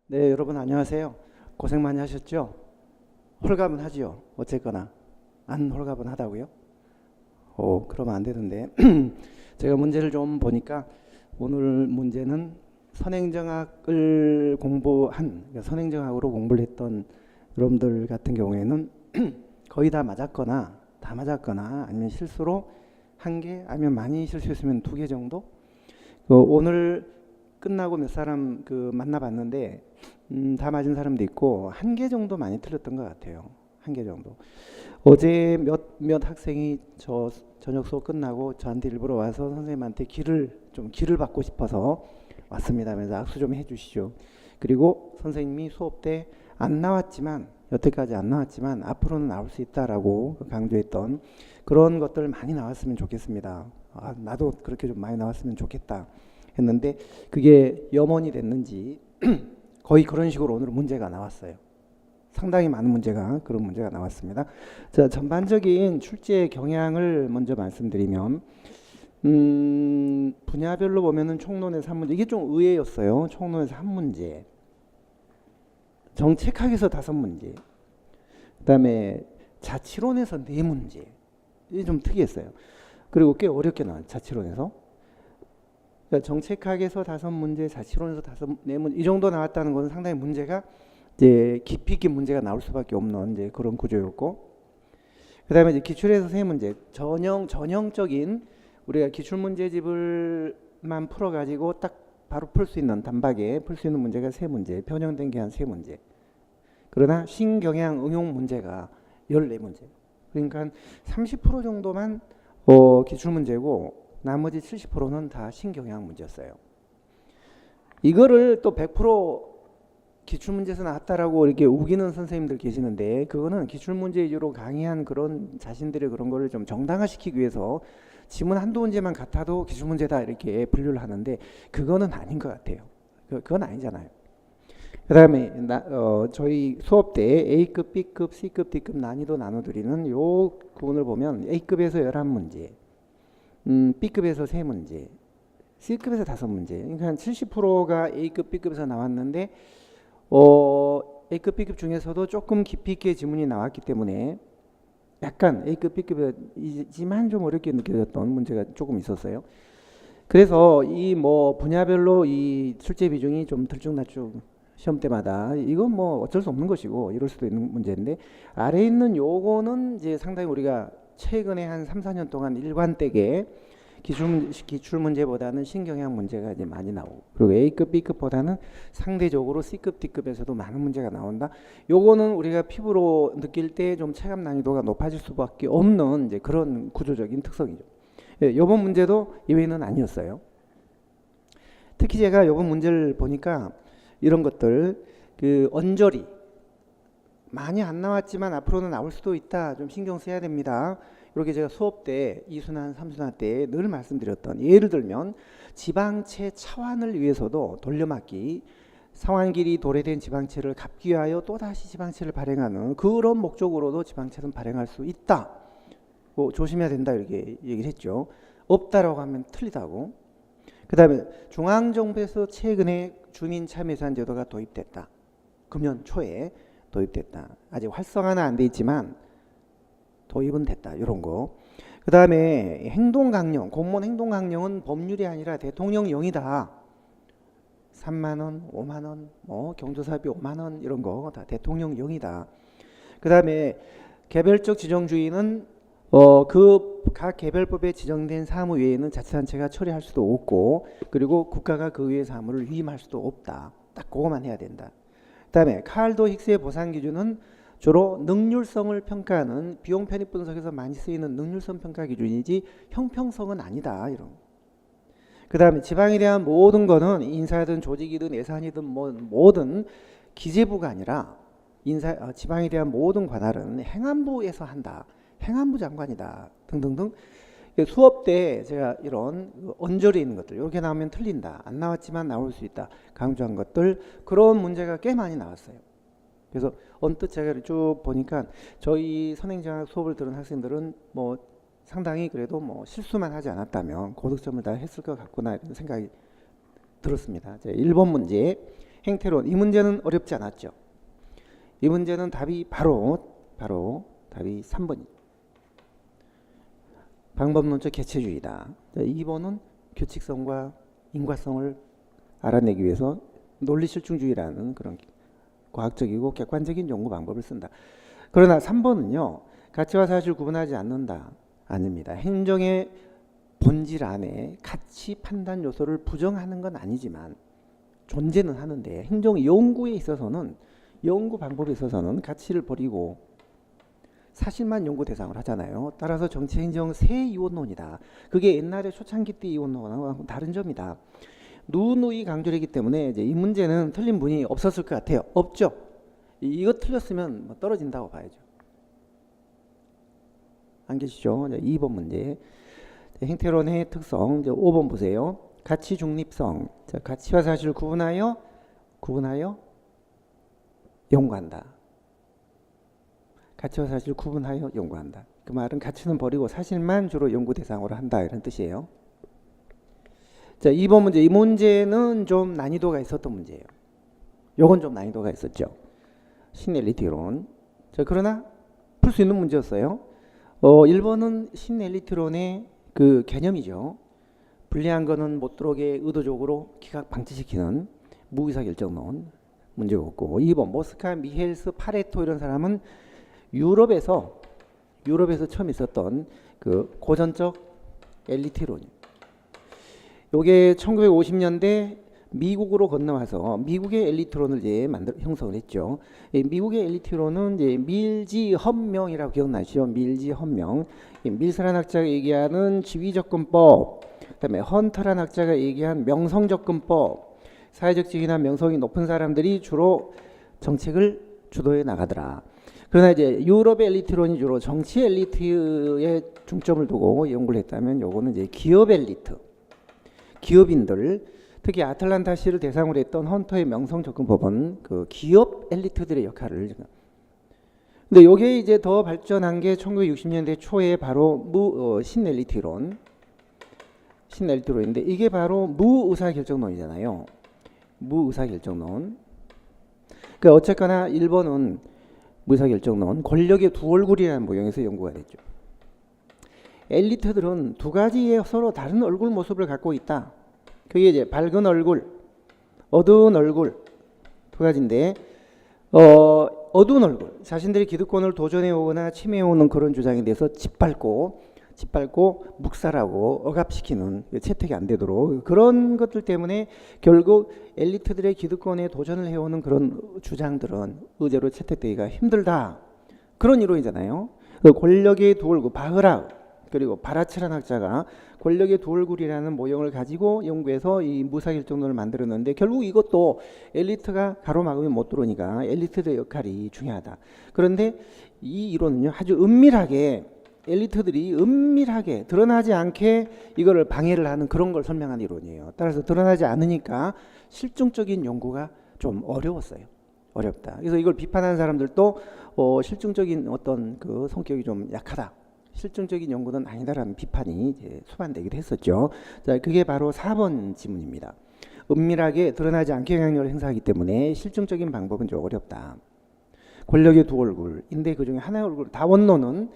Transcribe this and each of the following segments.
네, 여러분 안녕하세요. 고생 많이 하셨죠? 홀가분하지요. 어쨌거나 안 홀가분하다고요? 그러면 안 되는데. 제가 문제를 좀 보니까 오늘 문제는 선행정학을 그러니까 선행정학으로 공부를 했던 여러분들 같은 경우에는 거의 다 맞았거나 아니면 실수로 한 개 아니면 많이 실수했으면 두 개 정도. 오늘 끝나고 몇 사람 만나봤는데 다 맞은 사람도 있고 한 개 정도 많이 틀렸던 것 같아요. 한 개 정도. 어제 몇 학생이 저 저녁 수업 끝나고 저한테 일부러 와서 선생님한테 길을 받고 싶어서 왔습니다 하면서 악수 좀 해주시죠. 그리고 선생님이 수업 때 안 나왔지만 여태까지 안 나왔지만 앞으로는 나올 수 있다라고 강조했던 그런 것들 많이 나왔으면 좋겠습니다. 나도 그렇게 좀 많이 나왔으면 좋겠다 했는데 그게 염원이 됐는지 거의 그런 식으로 오늘 문제가 나왔어요. 상당히 많은 그런 문제가 나왔습니다. 자, 전반적인 출제 경향을 먼저 말씀드리면 분야별로 보면은 총론에서 한 문제, 이게 좀 의외였어요. 총론에서 한 문제, 정책학에서 5문제, 그다음에 자치론에서 4문제. 이게 좀 특이했어요. 그리고 꽤 어렵게 나왔어요. 자치론에서. 그러니까 정책학에서 5문제, 자치론에서 4문제 이 정도 나왔다는 것은 상당히 문제가 이제 깊이 있게 문제가 나올 수밖에 없는 이제 그런 구조였고, 그다음에 이제 기출에서 3문제, 전형적인 우리가 기출 문제집을만 풀어가지고 딱 바로 풀 수 있는 단박에 풀 수 있는 문제가 3문제, 변형된 게 한 3문제. 그러나 신경향 응용 문제가 14문제. 그러니까 30% 정도만 기출 문제고 나머지 70%는 다 신경향 문제였어요. 이거를 또 100% 기출문제에서 나왔다라고 이렇게 우기는 선생님들 계시는데, 그거는 기출문제 위주로 강의한 그런 자신들의 그런 거를 좀 정당화시키기 위해서 지문 한두 문제만 같아도 기출문제다 이렇게 분류를 하는데, 그거는 아닌 것 같아요. 그건 아니잖아요. 그 다음에 저희 수업 때 A급, B급, C급, D급 난이도 나눠드리는 요 구분을 보면 A급에서 11문제, B급에서 3문제, C급에서 5문제. 그러니까 70%가 A급, B급에서 나왔는데 A급, B급 중에서도 조금 깊이 있게 지문이 나왔기 때문에 약간 A급, B급이지만 좀 어렵게 느껴졌던 문제가 조금 있었어요. 그래서 이 분야별로 이 출제 비중이 좀 들쭉날쭉 시험 때마다, 이건 어쩔 수 없는 것이고 이럴 수도 있는 문제인데, 아래에 있는 요거는 이제 상당히 우리가 최근에 한 3, 4년 동안 일관되게 기출 문제보다는 신경향 문제가 이제 많이 나오고, 그리고 A급, B급보다는 상대적으로 C급, D급에서도 많은 문제가 나온다. 요거는 우리가 피부로 느낄 때 좀 체감 난이도가 높아질 수밖에 없는 이제 그런 구조적인 특성이죠. 예, 요번 문제도 이외는 아니었어요. 특히 제가 요번 문제를 보니까 이런 것들, 언저리 많이 안 나왔지만 앞으로는 나올 수도 있다, 좀 신경 써야 됩니다. 이렇게 제가 수업 때 2순환, 3순환 때 늘 말씀드렸던, 예를 들면 지방채 차환을 위해서도 돌려막기, 상환길이 도래된 지방채를 갚기 위하여 또다시 지방채를 발행하는 그런 목적으로도 지방채는 발행할 수 있다, 조심해야 된다 이렇게 얘기를 했죠. 없다라고 하면 틀리다고. 그 다음에 중앙정부에서 최근에 주민참여예산 제도가 도입됐다. 금년 초에 도입됐다. 아직 활성화는 안 돼 있지만 도입은 됐다. 이런 거. 그 다음에 행동강령, 공무원 행동강령은 법률이 아니라 대통령령이다. 3만원, 5만원, 경조사비 5만원 이런 거 다 대통령령이다. 그 다음에 개별적 지정주의는 각 개별법에 지정된 사무 외에는 자치단체가 처리할 수도 없고, 그리고 국가가 그 외의 사무를 위임할 수도 없다. 딱 그거만 해야 된다. 그 다음에 칼도 힉스의 보상 기준은 주로 능률성을 평가하는 비용 편입 분석에서 많이 쓰이는 능률성 평가 기준이지 형평성은 아니다. 이런. 그 다음에 지방에 대한 모든 거는 인사든 조직이든 예산이든 뭐든 기재부가 아니라 지방에 대한 모든 관할은 행안부에서 한다. 행안부 장관이다. 등등등. 수업 때 제가 이런 언저리에 있는 것들, 이렇게 나오면 틀린다, 안 나왔지만 나올 수 있다 강조한 것들, 그런 문제가 꽤 많이 나왔어요. 그래서 언뜻 제가 쭉 보니까 저희 선행정학 수업을 들은 학생들은 상당히 그래도 실수만 하지 않았다면 고득점을 다 했을 것 같구나 이런 생각이 들었습니다. 1번 문제, 행태론. 이 문제는 어렵지 않았죠. 이 문제는 답이 바로 답이 3번이죠. 방법론적 개체주의다. 2번은 규칙성과 인과성을 알아내기 위해서 논리실증주의라는 그런 과학적이고 객관적인 연구 방법을 쓴다. 그러나 3번은요. 가치와 사실을 구분하지 않는다. 아닙니다. 행정의 본질 안에 가치 판단 요소를 부정하는 건 아니지만 존재는 하는데 행정 연구에 있어서는 연구 방법에 있어서는 가치를 버리고 사실만 연구 대상을 하잖아요. 따라서 정치 행정 새 이원론이다. 그게 옛날에 초창기 때 이원론하고 다른 점이다. 누누이 강조를 했기 때문에 이제 이 문제는 틀린 분이 없었을 것 같아요. 없죠. 이거 틀렸으면 뭐 떨어진다고 봐야죠. 안 계시죠? 2번 문제. 행태론의 특성. 이제 5번 보세요. 가치 중립성. 자, 가치와 사실을 구분하여 연구한다. 가치와 사실을 구분하여 연구한다. 그 말은 가치는 버리고 사실만 주로 연구 대상으로 한다 이런 뜻이에요. 자, 2번 문제. 이 문제는 좀 난이도가 있었던 문제예요. 요건 좀 난이도가 있었죠. 신엘리트론. 자, 그러나 풀 수 있는 문제였어요. 1번은 신엘리트론의 그 개념이죠. 불리한 거는 못 들어오게 의도적으로 기각 방치시키는 무의사결정론 문제였고, 2번 모스카, 미헬스, 파레토 이런 사람은 유럽에서 처음 있었던 그 고전적 엘리트론이에요. 요게 1950년대 미국으로 건너와서 미국의 엘리트론을 이제 형성을 했죠. 미국의 엘리트론은 이제 밀지 헌명이라고 기억나시죠? 밀지 헌명. 밀스란 학자가 얘기하는 지위접근법, 그다음에 헌터란 학자가 얘기한 명성접근법, 사회적 지위나 명성이 높은 사람들이 주로 정책을 주도해 나가더라. 그러나 이제 유럽의 엘리트론이 주로 정치 엘리트에 중점을 두고 연구를 했다면 요거는 이제 기업 엘리트, 기업인들, 특히 아틀란타시를 대상으로 했던 헌터의 명성접근법은 그 기업 엘리트들의 역할을. 근데 요게 이제 더 발전한 게 1960년대 초에 바로 신엘리트론인데 이게 바로 무의사결정론이잖아요. 무의사결정론. 그러니까 어쨌거나 1번은 무의사결정론, 권력의 두 얼굴이라는 모형에서 연구가 됐죠. 엘리트들은 두 가지의 서로 다른 얼굴 모습을 갖고 있다. 그게 이제 밝은 얼굴, 어두운 얼굴 두 가지인데, 어두운 얼굴, 자신들이 기득권을 도전해 오거나 침해해 오는 그런 주장에 대해서 짓밟고 묵살하고 억압시키는, 채택이 안 되도록 그런 것들 때문에 결국 엘리트들의 기득권에 도전을 해오는 그런 주장들은 의제로 채택되기가 힘들다. 그런 이론이잖아요. 권력의 두 얼굴, 바흐락 그리고 바라츠란 학자가 권력의 두 얼굴이라는 모형을 가지고 연구해서 이 무사결정론을 만들었는데, 결국 이것도 엘리트가 가로막으면 못 들어오니까 엘리트들의 역할이 중요하다. 그런데 이 이론은요, 아주 엘리트들이 은밀하게 드러나지 않게 이거를 방해를 하는 그런 걸 설명하는 이론이에요. 따라서 드러나지 않으니까 실증적인 연구가 좀 어렵다. 그래서 이걸 비판하는 사람들도 실증적인 어떤 그 성격이 좀 약하다, 실증적인 연구는 아니다라는 비판이 이제 수반되기도 했었죠. 자, 그게 바로 4번 지문입니다. 은밀하게 드러나지 않게 영향력을 행사하기 때문에 실증적인 방법은 좀 어렵다. 권력의 두 얼굴인데 그중에 하나의 얼굴, 다원론은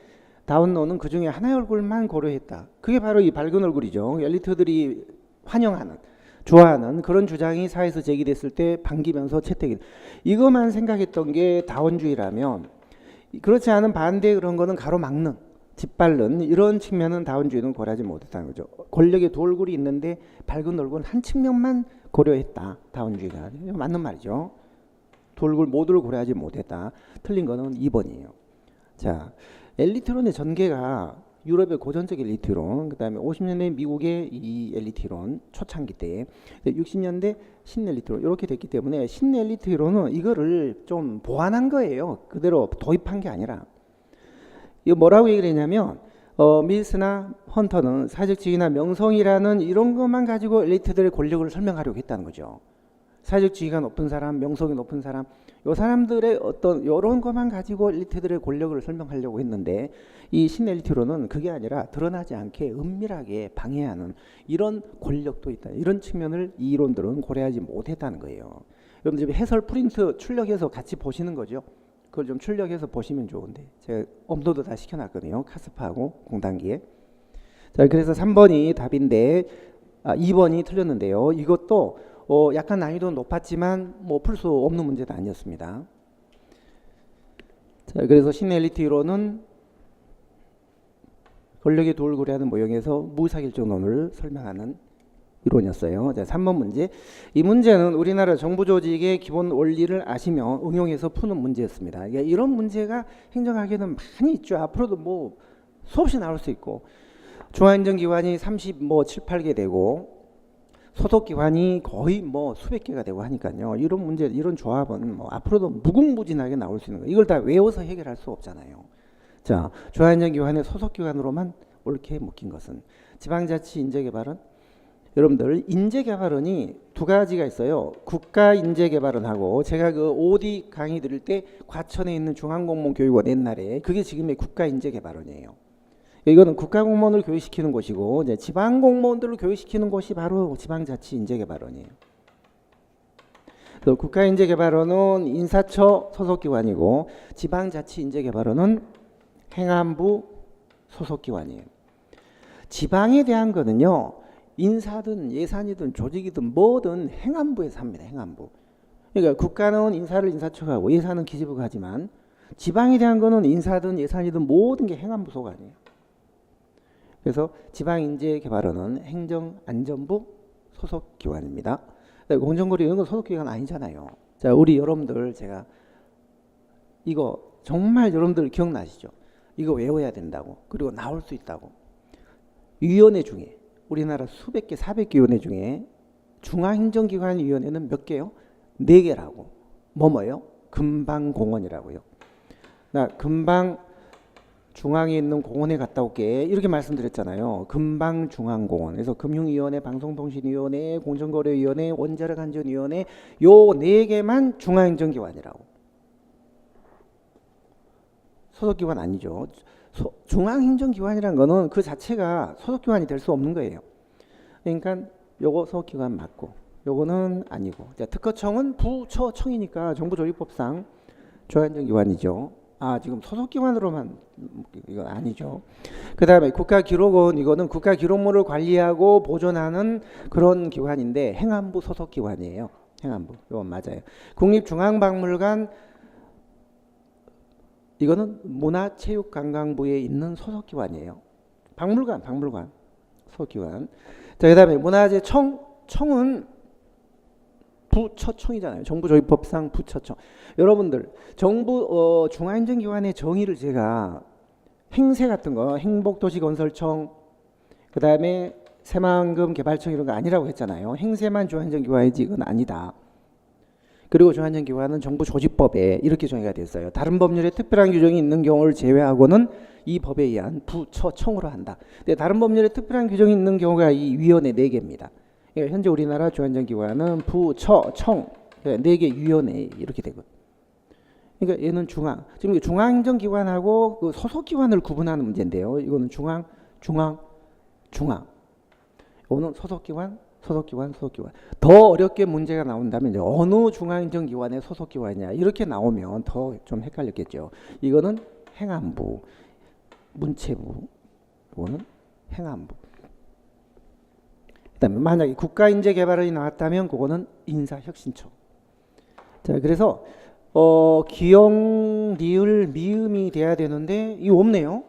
그중에 하나의 얼굴만 고려했다. 그게 바로 이 밝은 얼굴이죠. 엘리트들이 환영하는, 좋아하는 그런 주장이 사회에서 제기됐을 때 반기면서 채택이, 이것만 생각했던 게 다원주의라면, 그렇지 않은 반대 그런 거는 가로막는, 짓밟는 이런 측면은 다원주의는 고려하지 못했다는 거죠. 권력의 두 얼굴이 있는데 밝은 얼굴 한 측면만 고려했다. 다원주의가. 맞는 말이죠. 두 얼굴 모두를 고려하지 못했다. 틀린 거는 2번이에요. 자, 엘리트론의 전개가 유럽의 고전적 엘리트론, 그 다음에 50년대 미국의 이 엘리트론 초창기 때, 60년대 신엘리트론 이렇게 됐기 때문에 신엘리트론은 이거를 좀 보완한 거예요. 그대로 도입한 게 아니라. 이거 뭐라고 얘기를 했냐면, 밀스나 헌터는 사회적 지위나 명성이라는 이런 것만 가지고 엘리트들의 권력을 설명하려고 했다는 거죠. 사회적 지위가 높은 사람, 명성이 높은 사람, 요 사람들의 어떤 이런 것만 가지고 엘리트들의 권력을 설명하려고 했는데, 이 신엘리트론은 그게 아니라 드러나지 않게 은밀하게 방해하는 이런 권력도 있다. 이런 측면을 이 이론들은 고려하지 못했다는 거예요. 여러분들 지금 해설 프린트 출력해서 같이 보시는 거죠. 그걸 좀 출력해서 보시면 좋은데 제가 업로드 다 시켜놨거든요. 카스파하고 공단기에. 자, 그래서 3번이 답인데 2번이 틀렸는데요. 이것도 약간 난이도는 높았지만 뭐 풀 수 없는 문제도 아니었습니다. 자, 그래서 시랖리티 이론은 권력의 돌고래하는 모형에서 무사결정론을 설명하는 이론이었어요. 자, 3번 문제. 이 문제는 우리나라 정부 조직의 기본 원리를 아시며 응용해서 푸는 문제였습니다. 이런 문제가 행정학에는 많이 있죠. 앞으로도 뭐 수없이 나올 수 있고, 중앙행정기관이 7, 8개 되고 소속기관이 거의 뭐 수백 개가 되고 하니까요. 이런 문제, 이런 조합은 뭐 앞으로도 무궁무진하게 나올 수 있는 거예요. 이걸 다 외워서 해결할 수 없잖아요. 자, 중앙행정기관의 소속기관으로만 옳게 묶인 것은 지방자치 인재개발은, 여러분들 인재개발원이 두 가지가 있어요. 국가인재개발원하고 제가 그 OD 강의 드릴 때 과천에 있는 중앙공무원교육원 옛날에 그게 지금의 국가인재개발원이에요. 이거는 국가공무원을 교육시키는 곳이고 이제 지방공무원들을 교육시키는 곳이 바로 지방자치인재개발원이에요. 그래서 국가인재개발원은 인사처 소속기관이고 지방자치인재개발원은 행안부 소속기관이에요. 지방에 대한 거는요, 인사든 예산이든 조직이든 뭐든 행안부에서 합니다. 행안부. 그러니까 국가는 인사를 인사처가 하고 예산은 기재부가 하지만 지방에 대한 거는 인사든 예산이든 모든 게 행안부 소관이에요. 그래서 지방인재개발원은 행정안전부 소속기관입니다. 공정거래 이런 거 소속기관 아니잖아요. 자, 우리 여러분들 제가 이거 정말 여러분들 기억나시죠? 이거 외워야 된다고. 그리고 나올 수 있다고. 위원회 중에 우리나라 수백 개, 400개 위원회 중에 중앙행정기관위원회는 몇 개요? 4개라고. 뭐요? 금방공원이라고요. 나 금방 중앙에 있는 공원에 갔다 올게 이렇게 말씀드렸잖아요. 금방중앙공원. 그래서 금융위원회, 방송통신위원회, 공정거래위원회, 원자력안전위원회 요 4개만 중앙행정기관이라고. 소속기관 아니죠. 중앙행정기관이라는 거는 그 자체가 소속기관이 될 수 없는 거예요. 그러니까 요거 소속기관 맞고 요거는 아니고. 자, 특허청은 부처청이니까 정부조직법상 중앙행정기관이죠. 지금 소속기관으로만 이건 아니죠. 그 다음에 국가기록원, 이거는 국가기록물을 관리하고 보존하는 그런 기관인데 행안부 소속기관이에요. 행안부. 이건 맞아요. 국립중앙박물관, 이거는 문화체육관광부에 있는 소속기관이에요. 박물관 소속기관. 자, 그 다음에 문화재청, 청은 부처청이잖아요. 정부조직법상 부처청. 여러분들 정부 중앙행정기관의 정의를 제가 행세 같은 거 행복도시건설청 그 다음에 새만금 개발청 이런 거 아니라고 했잖아요. 행세만 중앙행정기관이지 이건 아니다. 그리고 중앙행정기관은 정부조직법에 이렇게 정의가 됐어요. 다른 법률에 특별한 규정이 있는 경우를 제외하고는 이 법에 의한 부처청으로 한다. 근데 다른 법률에 특별한 규정이 있는 경우가 이 위원회 4개입니다. 그러니까 현재 우리나라 중앙행정기관은 부처, 청 4개 위원회 이렇게 되고. 그러니까 얘는 중앙. 지금 중앙행정기관하고 그 소속기관을 구분하는 문제인데요. 이거는 중앙. 이거는 소속기관. 더 어렵게 문제가 나온다면 이제 어느 중앙행정기관의 소속기관이냐 이렇게 나오면 더 좀 헷갈렸겠죠. 이거는 행안부, 문체부. 이거는 행안부. 그다음에 만약에 국가인재개발원이 나왔다면 그거는 인사혁신처. 자, 그래서 기역, 리을, 미음이 돼야 되는데 이거 없네요.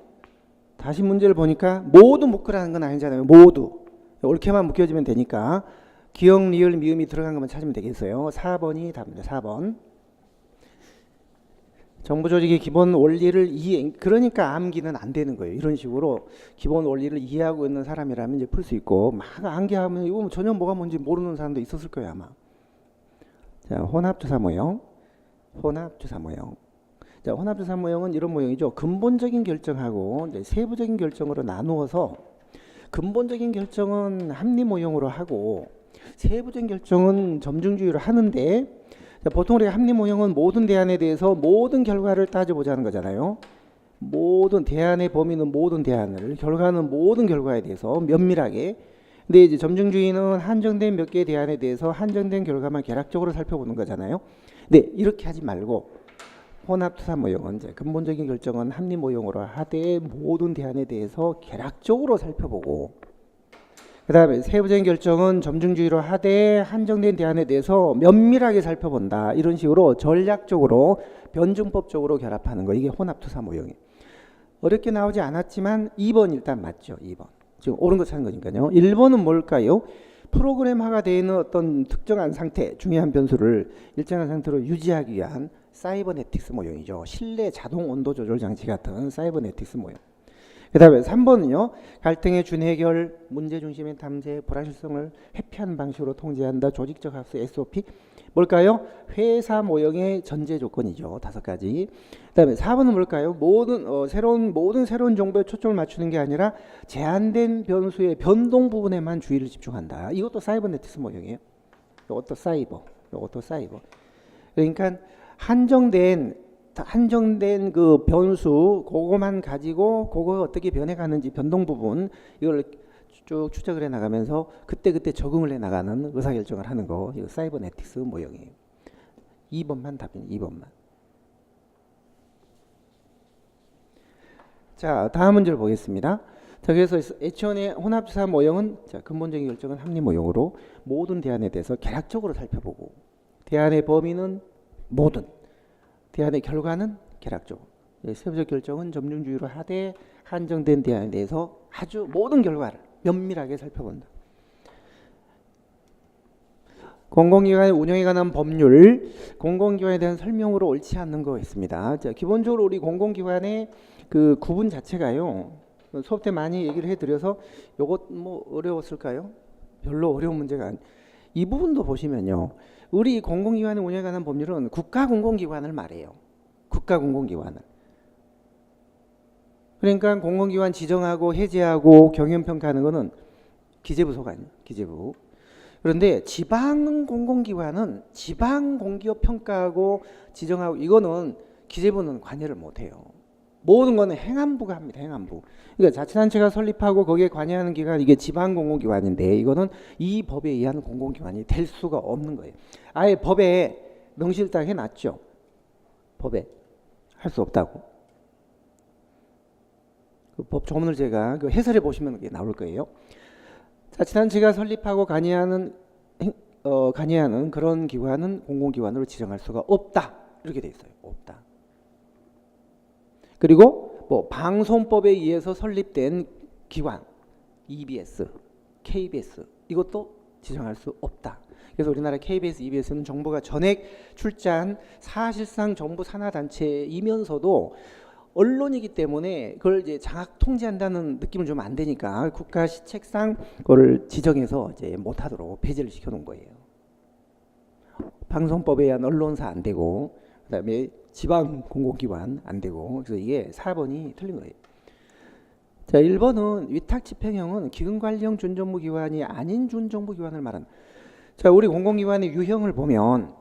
다시 문제를 보니까 모두 묶으라는 건 아니잖아요. 모두 옳게만 묶여지면 되니까 기역, 리을, 미음이 들어간 것만 찾으면 되겠어요. 4번이 답입니다. 4번. 정부조직의 기본 원리를 이해, 그러니까 암기는 안 되는 거예요. 이런 식으로 기본 원리를 이해하고 있는 사람이라면 이제 풀 수 있고, 막 암기하면 이거 전혀 뭐가 뭔지 모르는 사람도 있었을 거예요 아마. 자, 혼합주사 모형. 자, 혼합주사 모형은 이런 모형이죠. 근본적인 결정하고 이제 세부적인 결정으로 나누어서, 근본적인 결정은 합리 모형으로 하고 세부적인 결정은 점중주의로 하는데, 자, 보통 우리가 합리 모형은 모든 대안에 대해서 모든 결과를 따져보자는 거잖아요. 모든 대안의 범위는 모든 대안을, 결과는 모든 결과에 대해서 면밀하게. 근데 이제 점증주의는 한정된 몇 개의 대안에 대해서 한정된 결과만 개략적으로 살펴보는 거잖아요. 근데 이렇게 하지 말고 혼합투사 모형은 이제 근본적인 결정은 합리 모형으로 하되 모든 대안에 대해서 개략적으로 살펴보고, 그 다음에 세부적인 결정은 점증주의로 하되 한정된 대안에 대해서 면밀하게 살펴본다. 이런 식으로 전략적으로 변증법적으로 결합하는 거. 이게 혼합투사 모형이에요. 어렵게 나오지 않았지만 2번 일단 맞죠. 2번. 지금 옳은 거 찾는 거니까요. 1번은 뭘까요? 프로그램화가 되어 있는 어떤 특정한 상태, 중요한 변수를 일정한 상태로 유지하기 위한 사이버네틱스 모형이죠. 실내 자동 온도 조절 장치 같은 사이버네틱스 모형. 그 다음에 3번은요. 갈등의 준해결, 문제 중심의 탐색, 불확실성을 회피하는 방식으로 통제한다. 조직적 학습 SOP. 뭘까요? 회사 모형의 전제 조건이죠. 5가지. 그 다음에 4번은 뭘까요? 모든 새로운 정보에 초점을 맞추는 게 아니라 제한된 변수의 변동 부분에만 주의를 집중한다. 이것도 사이버네틱스 모형이에요. 이것도 사이버. 그러니까 한정된 그 변수 그거만 가지고 그거 어떻게 변해가는지 변동 부분 이걸 쭉 추적을 해 나가면서 그때그때 적응을 해 나가는 의사결정을 하는 거. 이거 사이버네틱스 모형이에요. 2번만 답입니다. 2번만. 자, 다음 문제를 보겠습니다. 자, 그래서 H1의 혼합투사 모형은 자, 근본적인 결정은 합리 모형으로 모든 대안에 대해서 개략적으로 살펴보고, 대안의 범위는 모든, 대안의 결과는 개략적으로, 세부적 결정은 점증주의로 하되 한정된 대안에 대해서 아주 모든 결과를 면밀하게 살펴본다. 공공기관의 운영에 관한 법률, 공공기관에 대한 설명으로 옳지 않는 거 있습니다. 자, 기본적으로 우리 공공기관의 그 구분 자체가요. 수업 때 많이 얘기를 해드려서 요것 뭐 어려웠을까요? 별로 어려운 문제가 아니. 이 부분도 보시면요. 우리 공공기관의 운영에 관한 법률은 국가공공기관을 말해요. 국가공공기관을. 그러니까 공공기관 지정하고 해제하고 경영평가하는 거는 기재부 소관이에요. 기재부. 그런데 지방공공기관은 지방공기업 평가하고 지정하고 이거는 기재부는 관여를 못해요. 모든 거는 행안부가 합니다. 행안부. 그러니까 자치단체가 설립하고 거기에 관여하는 기관 이게 지방공공기관인데 이거는 이 법에 의한 공공기관이 될 수가 없는 거예요. 아예 법에 명시를 딱 해놨죠. 법에 할 수 없다고. 그 법 조문을 제가 그 해설해 보시면 그게 나올 거예요. 자치단체가 설립하고 관여하는 그런 기관은 공공기관으로 지정할 수가 없다. 이렇게 돼 있어요. 없다. 그리고 뭐 방송법에 의해서 설립된 기관, EBS, KBS 이것도 지정할 수 없다. 그래서 우리나라 KBS, EBS는 정부가 전액 출자한 사실상 정부 산하단체이면서도 언론이기 때문에 그걸 이제 장악 통제한다는 느낌은 좀 안 되니까 국가 시책상 그걸 지정해서 이제 못하도록 폐지를 시켜놓은 거예요. 방송법에 의한 언론사 안 되고, 그다음에 지방 공공기관 안 되고, 그래서 이게 4번이 틀린 거예요. 자, 1번은 위탁집행형은 기금관리형 준정부기관이 아닌 준정부기관을 말하는. 자, 우리 공공기관의 유형을 보면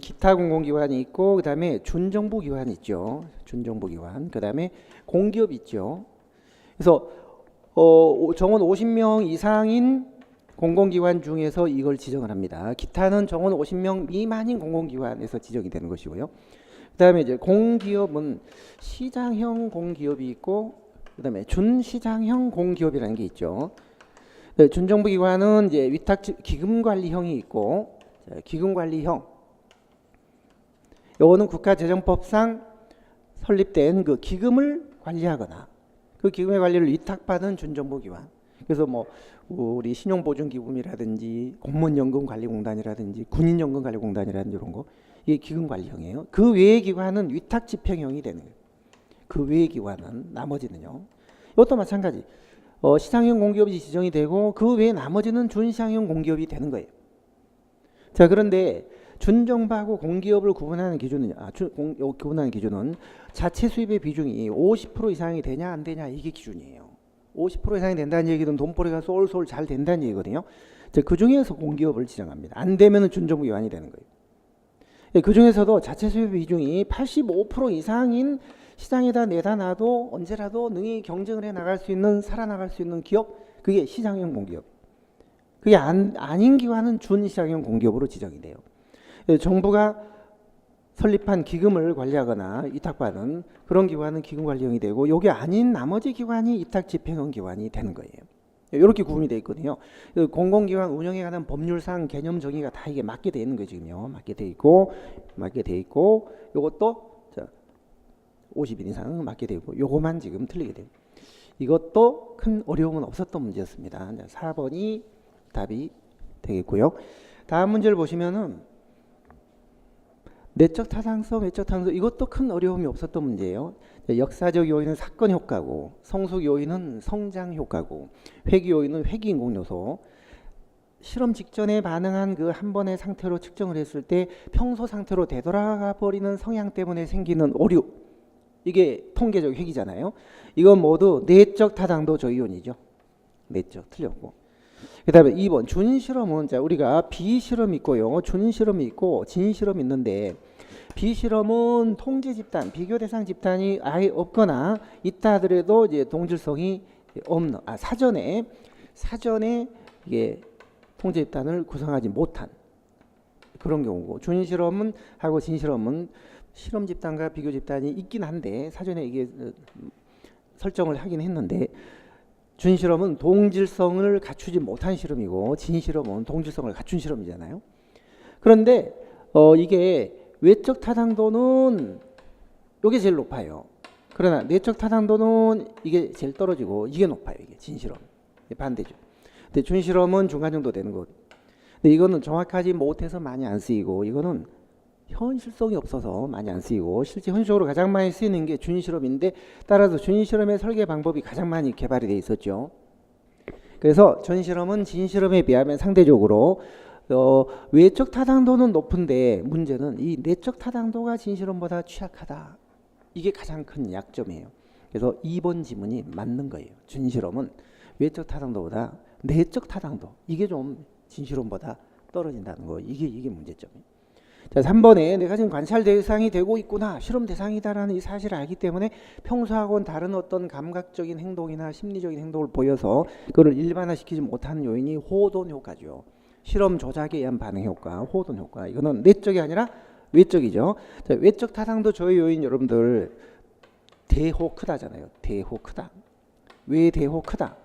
기타 공공기관이 있고, 그 다음에 준정부기관이 있죠. 준정부기관. 그 다음에 공기업 있죠. 그래서 정원 50명 이상인 공공기관 중에서 이걸 지정을 합니다. 기타는 정원 50명 미만인 공공기관에서 지정이 되는 것이고요. 그 다음에 이제 공기업은 시장형 공기업이 있고, 그 다음에 준시장형 공기업이라는 게 있죠. 네, 준정부기관은 이제 위탁 기금관리형이 있고, 기금관리형. 요거는 국가재정법상 설립된 그 기금을 관리하거나 그 기금의 관리를 위탁받은 준정부기관. 그래서 뭐 우리 신용보증기금이라든지 공무원연금관리공단이라든지 군인연금관리공단이라든지 이런 거 이게 기금관리형이에요. 그 외의 기관은 위탁집행형이 되는 거예요. 그 외의 기관은 나머지는요. 이것도 마찬가지. 시장형 공기업이 지정이 되고 그 외에 나머지는 준시장형 공기업이 되는 거예요. 자, 그런데 준정부하고 공기업을 구분하는 기준은 자체 수입의 비중이 50% 이상이 되냐 안 되냐 이게 기준이에요. 50% 이상이 된다는 얘기는 돈벌이가 쏠쏠 잘 된다는 얘기거든요. 그 중에서 공기업을 지정합니다. 안 되면 준정부 기관이 되는 거예요. 그 중에서도 자체 수입 비중이 85% 이상인 시장에다 내다 놔도 언제라도 능히 경쟁을 해 나갈 수 있는 살아나갈 수 있는 기업 그게 시장형 공기업. 그게 아닌 기관은 준시장형 공기업으로 지정이 돼요. 정부가 설립한 기금을 관리하거나 위탁받은 그런 기관은 기금관리형이 되고, 요게 아닌 나머지 기관이 위탁집행형 기관이 되는 거예요. 이렇게 구분이 되어 있거든요. 공공기관 운영에 관한 법률상 개념 정의가 다 이게 맞게 되어 있는 거예요. 지금요. 맞게 되어 있고, 요것도 50인 이상 맞게 되어 있고, 요거만 지금 틀리게 돼요. 이것도 큰 어려움은 없었던 문제였습니다. 4번이 답이 되겠고요. 다음 문제를 보시면은 내적 타당성, 외적 타당성, 이것도 큰 어려움이 없었던 문제예요. 역사적 요인은 사건 효과고, 성숙 요인은 성장 효과고, 회귀 요인은 회귀 인공 요소. 실험 직전에 반응한 그 한 번의 상태로 측정을 했을 때 평소 상태로 되돌아가 버리는 성향 때문에 생기는 오류, 이게 통계적 회귀잖아요. 이건 모두 내적 타당도 저이온이죠. 내적 틀렸고. 그 다음에 2번 준실험은, 자, 우리가 비실험이 있고요, 준실험이 있고 진실험이 있는데, 비실험은 통제 집단, 비교 대상 집단이 아예 없거나 있다 하더라도 이제 동질성이 없는, 사전에 이게 통제 집단을 구성하지 못한 그런 경우고, 준실험은 하고 진실험은 실험 집단과 비교 집단이 있긴 한데 사전에 이게 설정을 하긴 했는데, 준실험은 동질성을 갖추지 못한 실험이고 진실험은 동질성을 갖춘 실험이잖아요. 그런데 이게 외적 타당도는 이게 제일 높아요. 그러나 내적 타당도는 이게 제일 떨어지고 이게 높아요. 이게 진실험. 반대죠. 근데 준실험은 중간 정도 되는 것. 근데 이거는 정확하지 못해서 많이 안 쓰이고, 이거는 현실성이 없어서 많이 안 쓰이고, 실제 현실적으로 가장 많이 쓰이는 게 준실험인데, 따라서 준실험의 설계 방법이 가장 많이 개발이 돼 있었죠. 그래서 준실험은 진실험에 비하면 상대적으로 외적 타당도는 높은데, 문제는 이 내적 타당도가 진실험보다 취약하다. 이게 가장 큰 약점이에요. 그래서 2번 지문이 맞는 거예요. 준실험은 외적 타당도보다 내적 타당도, 이게 좀 진실험보다 떨어진다는 거, 이게 문제점이에요. 자, 3번에 내가 지금 관찰 대상이 되고 있구나, 실험 대상이다라는 이 사실을 알기 때문에 평소하고는 다른 어떤 감각적인 행동이나 심리적인 행동을 보여서 그걸 일반화시키지 못하는 요인이 호돈 효과죠. 실험 조작에 의한 반응 효과, 호돈 효과. 이거는 내적이 아니라 외적이죠. 자, 외적 타당도 저의 요인, 여러분들 대호 크다잖아요. 대호 크다. 왜 대호 크다?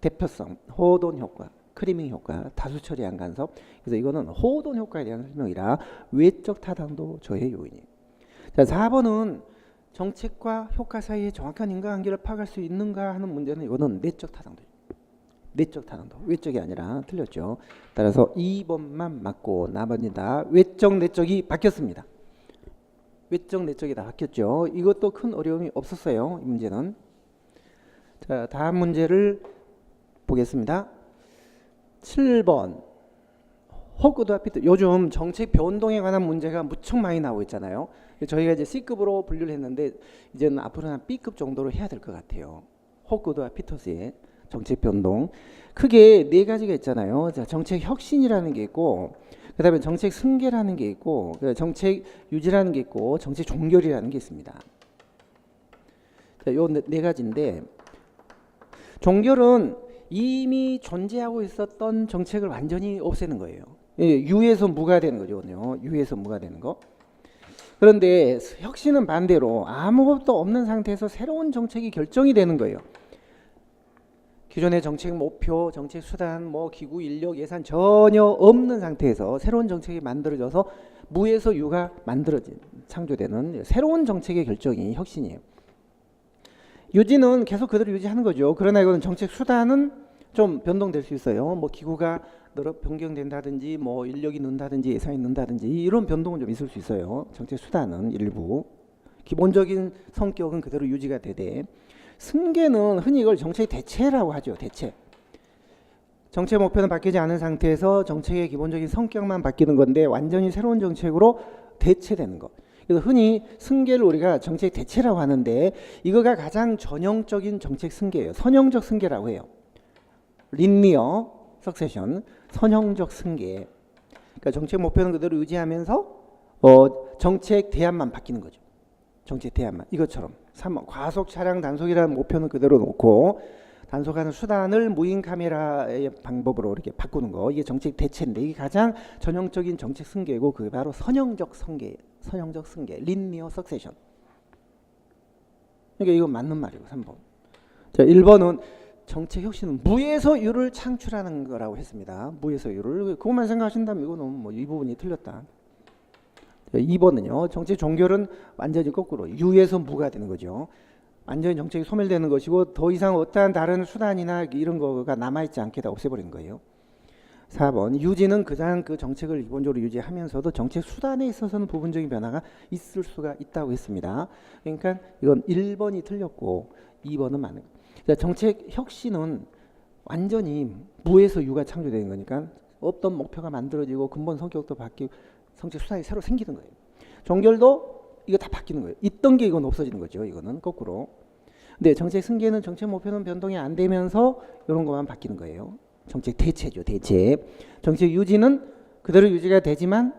대표성, 호돈 효과, 크리밍 효과, 다수 처리한 간섭. 그래서 이거는 호돈 효과에 대한 설명이라 외적 타당도 저해 요인이에요. 자, 4번은 정책과 효과 사이의 정확한 인과관계를 파악할 수 있는가 하는 문제는, 이거는 내적 타당도. 내적 타당도, 외적이 아니라 틀렸죠. 따라서 2번만 맞고 나머지는 다 외적 내적이 바뀌었습니다. 외적 내적이 다 바뀌었죠. 이것도 큰 어려움이 없었어요. 이 문제는. 자, 다음 문제를 보겠습니다. 7번 호크드와 피트. 요즘 정책 변동에 관한 문제가 무척 많이 나오고 있잖아요. 저희가 이제 C급으로 분류를 했는데, 이제는 앞으로는 B급 정도로 해야 될 것 같아요. 호크드와 피터스의 정책 변동 크게 네 가지가 있잖아요. 자, 정책 혁신이라는 게 있고, 그 다음에 정책 승계라는 게 있고, 정책 유지라는 게 있고, 정책 종결이라는 게 있습니다. 자, 요 네 가지인데, 종결은 이미 존재하고 있었던 정책을 완전히 없애는 거예요. 유에서 무가 되는 거죠. 유에서 무가 되는 거. 그런데 혁신은 반대로 아무것도 없는 상태에서 새로운 정책이 결정이 되는 거예요. 기존의 정책 목표, 정책 수단, 뭐 기구, 인력, 예산 전혀 없는 상태에서 새로운 정책이 만들어져서 무에서 유가 창조되는 새로운 정책의 결정이 혁신이에요. 유지는 계속 그대로 유지하는 거죠. 그러나 이거는 정책 수단은 좀 변동될 수 있어요. 뭐 기구가 변경된다든지, 뭐 인력이 는다든지, 예산이 는다든지, 이런 변동은 좀 있을 수 있어요. 정책 수단은 일부. 기본적인 성격은 그대로 유지가 되되, 승계는 흔히 이걸 정책 대체라고 하죠. 대체. 정책 목표는 바뀌지 않은 상태에서 정책의 기본적인 성격만 바뀌는 건데, 완전히 새로운 정책으로 대체되는 것. 그래서 흔히 승계를 우리가 정책 대체라고 하는데, 이거가 가장 전형적인 정책 승계예요. 선형적 승계라고 해요. 리니어 석세션, 선형적 승계. 그러니까 정책 목표는 그대로 유지하면서 정책 대안만 바뀌는 거죠. 정책 대안만. 이것처럼 3번 과속 차량 단속이라는 목표는 그대로 놓고, 단속하는 수단을 무인 카메라의 방법으로 이렇게 바꾸는 거, 이게 정책 대체인데 이게 가장 전형적인 정책 승계고 그게 바로 선형적 승계, 리니어 석세션. 그러니까 이건 맞는 말이고 3번. 자, 1번은 정책 혁신은 무에서 유를 창출하는 거라고 했습니다. 무에서 유를. 그것만 생각하신다면 이거는 뭐 이 부분이 틀렸다. 2번은요. 정책 종결은 완전히 거꾸로 유에서 무가 되는 거죠. 완전히 정책이 소멸되는 것이고 더 이상 어떠한 다른 수단이나 이런 거가 남아있지 않게 다 없애버리는 거예요. 4번 유지는 그냥 그 정책을 기본적으로 유지하면서도 정책 수단에 있어서는 부분적인 변화가 있을 수가 있다고 했습니다. 그러니까 이건 1번이 틀렸고 2번은 맞는 거예요. 정책 혁신은 완전히 무에서 유가 창조되는 거니까 없던 목표가 만들어지고 근본 성격도 바뀌고 정책 수단이 새로 생기는 거예요. 종결도 이거 다 바뀌는 거예요. 있던 게 이건 없어지는 거죠. 이거는 거꾸로. 근데 정책 승계는 정책 목표는 변동이 안 되면서 이런 것만 바뀌는 거예요. 정책 대체죠. 대체. 정책 유지는 그대로 유지가 되지만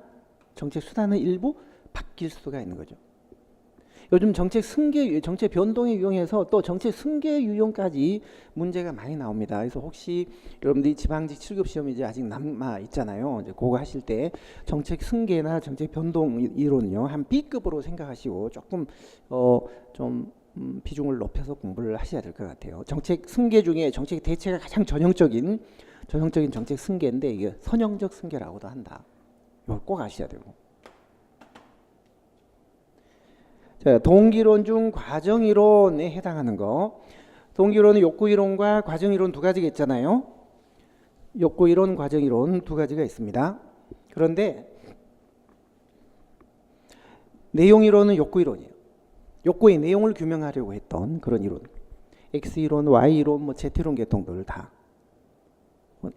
정책 수단은 일부 바뀔 수가 있는 거죠. 요즘 정책 승계, 정책 변동에 유용해서 또 정책 승계 유용까지 문제가 많이 나옵니다. 그래서 혹시 여러분들이 지방직 7급 시험이 이제 아직 남아 있잖아요. 이제 그거 하실 때 정책 승계나 정책 변동 이론은요 한 B급으로 생각하시고 조금 좀 비중을 높여서 공부를 하셔야 될 것 같아요. 정책 승계 중에 정책 대체가 가장 전형적인 정책 승계인데 이게 선형적 승계라고도 한다. 이걸 꼭 아셔야 되고. 자, 동기론 중 과정이론에 해당하는 거. 동기론은 욕구이론과 과정이론 두 가지가 있잖아요. 욕구이론, 과정이론 두 가지가 있습니다. 그런데 내용이론은 욕구이론이에요. 욕구의 내용을 규명하려고 했던 그런 이론. X이론, Y이론, 뭐 Z이론 계통들 다.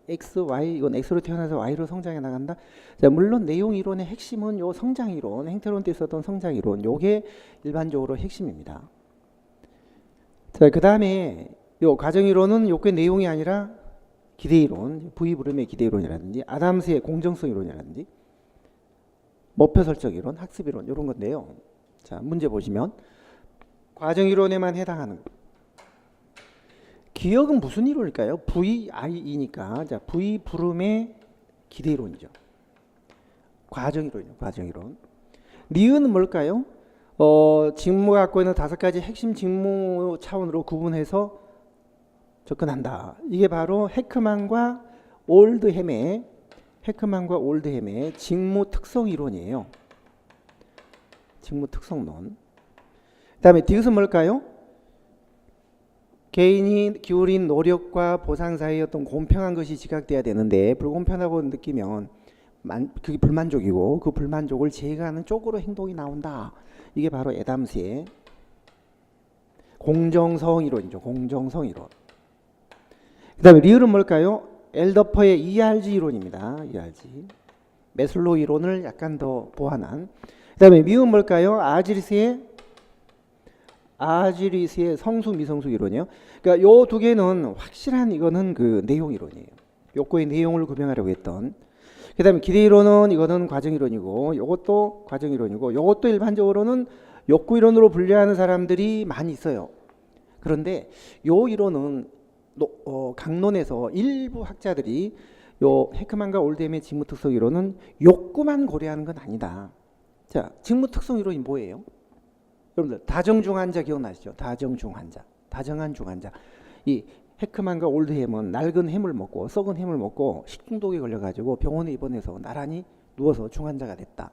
X, Y, 이건 X로 태어나서 Y로 성장해 나간다. 자, 물론 내용 이론의 핵심은 요 성장 이론, 행태론 때 있었던 성장 이론, 요게 일반적으로 핵심입니다. 자, 그 다음에 요 과정 이론은 요게 내용이 아니라 기대 이론, V 브름의 기대 이론이라든지 아담스의 공정성 이론이라든지 목표 설정 이론, 학습 이론 이런 건데요. 자, 문제 보시면 과정 이론에만 해당하는 거. 기억은 무슨 이론일까요? VI이니까 자, V 브름의 기대 이론이죠. 과정 이론이요. 과정 이론. 니은은 뭘까요? 직무가 갖고 있는 5가지 핵심 직무 차원으로 구분해서 접근한다. 이게 바로 헤크만과 올드햄의 직무 특성 이론이에요. 직무 특성론. 그다음에 디귿은 뭘까요? 개인이 기울인 노력과 보상 사이의 어떤 공평한 것이 지각돼야 되는데 불공평하다고 느끼면 그게 불만족이고 그 불만족을 제거하는 쪽으로 행동이 나온다. 이게 바로 애담스의 공정성 이론이죠. 공정성 이론. 그 다음에 리을은 뭘까요? 엘더퍼의 ERG 이론입니다. ERG. 메슬로 이론을 약간 더 보완한. 그 다음에 미은 뭘까요? 아지리스의 성수 미성수 이론이요. 그러니까 요 두 개는 확실한 이거는 그 내용 이론이에요. 욕구의 내용을 구명하려고 했던. 그다음에 기대 이론은 이거는 과정 이론이고, 요것도 과정 이론이고, 요것도 일반적으로는 욕구 이론으로 분류하는 사람들이 많이 있어요. 그런데 요 이론은 강론에서 일부 학자들이 요 헤크만과 올드햄의 직무 특성 이론은 욕구만 고려하는 건 아니다. 자, 직무 특성 이론이 뭐예요? 여러분들 다정중환자 기억나시죠? 다정한 중환자. 이 헤크만과 올드햄은 낡은 햄을 먹고 썩은 햄을 먹고 식중독에 걸려가지고 병원에 입원해서 나란히 누워서 중환자가 됐다.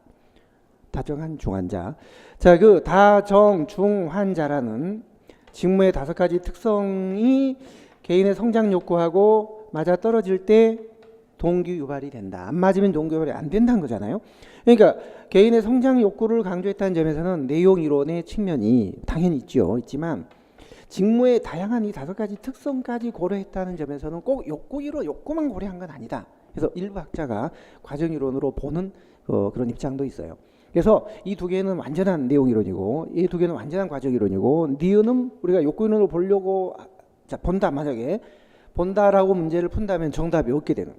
다정한 중환자. 자, 그 다정중환자라는 직무의 5가지 특성이 개인의 성장 욕구하고 맞아 떨어질 때 동기 유발이 된다. 안 맞으면 동기 유발이 안 된다는 거잖아요. 그러니까 개인의 성장 욕구를 강조했다는 점에서는 내용 이론의 측면이 당연히 있지만 직무의 다양한 이 5가지 특성까지 고려했다는 점에서는 꼭 욕구만 고려한 건 아니다. 그래서 일부 학자가 과정 이론으로 보는 그런 입장도 있어요. 그래서 이 두 개는 완전한 내용 이론이고 이 두 개는 완전한 과정 이론이고 니은은 우리가 욕구 이론으로 보려고 만약에 본다라고 문제를 푼다면 정답이 없게 되는.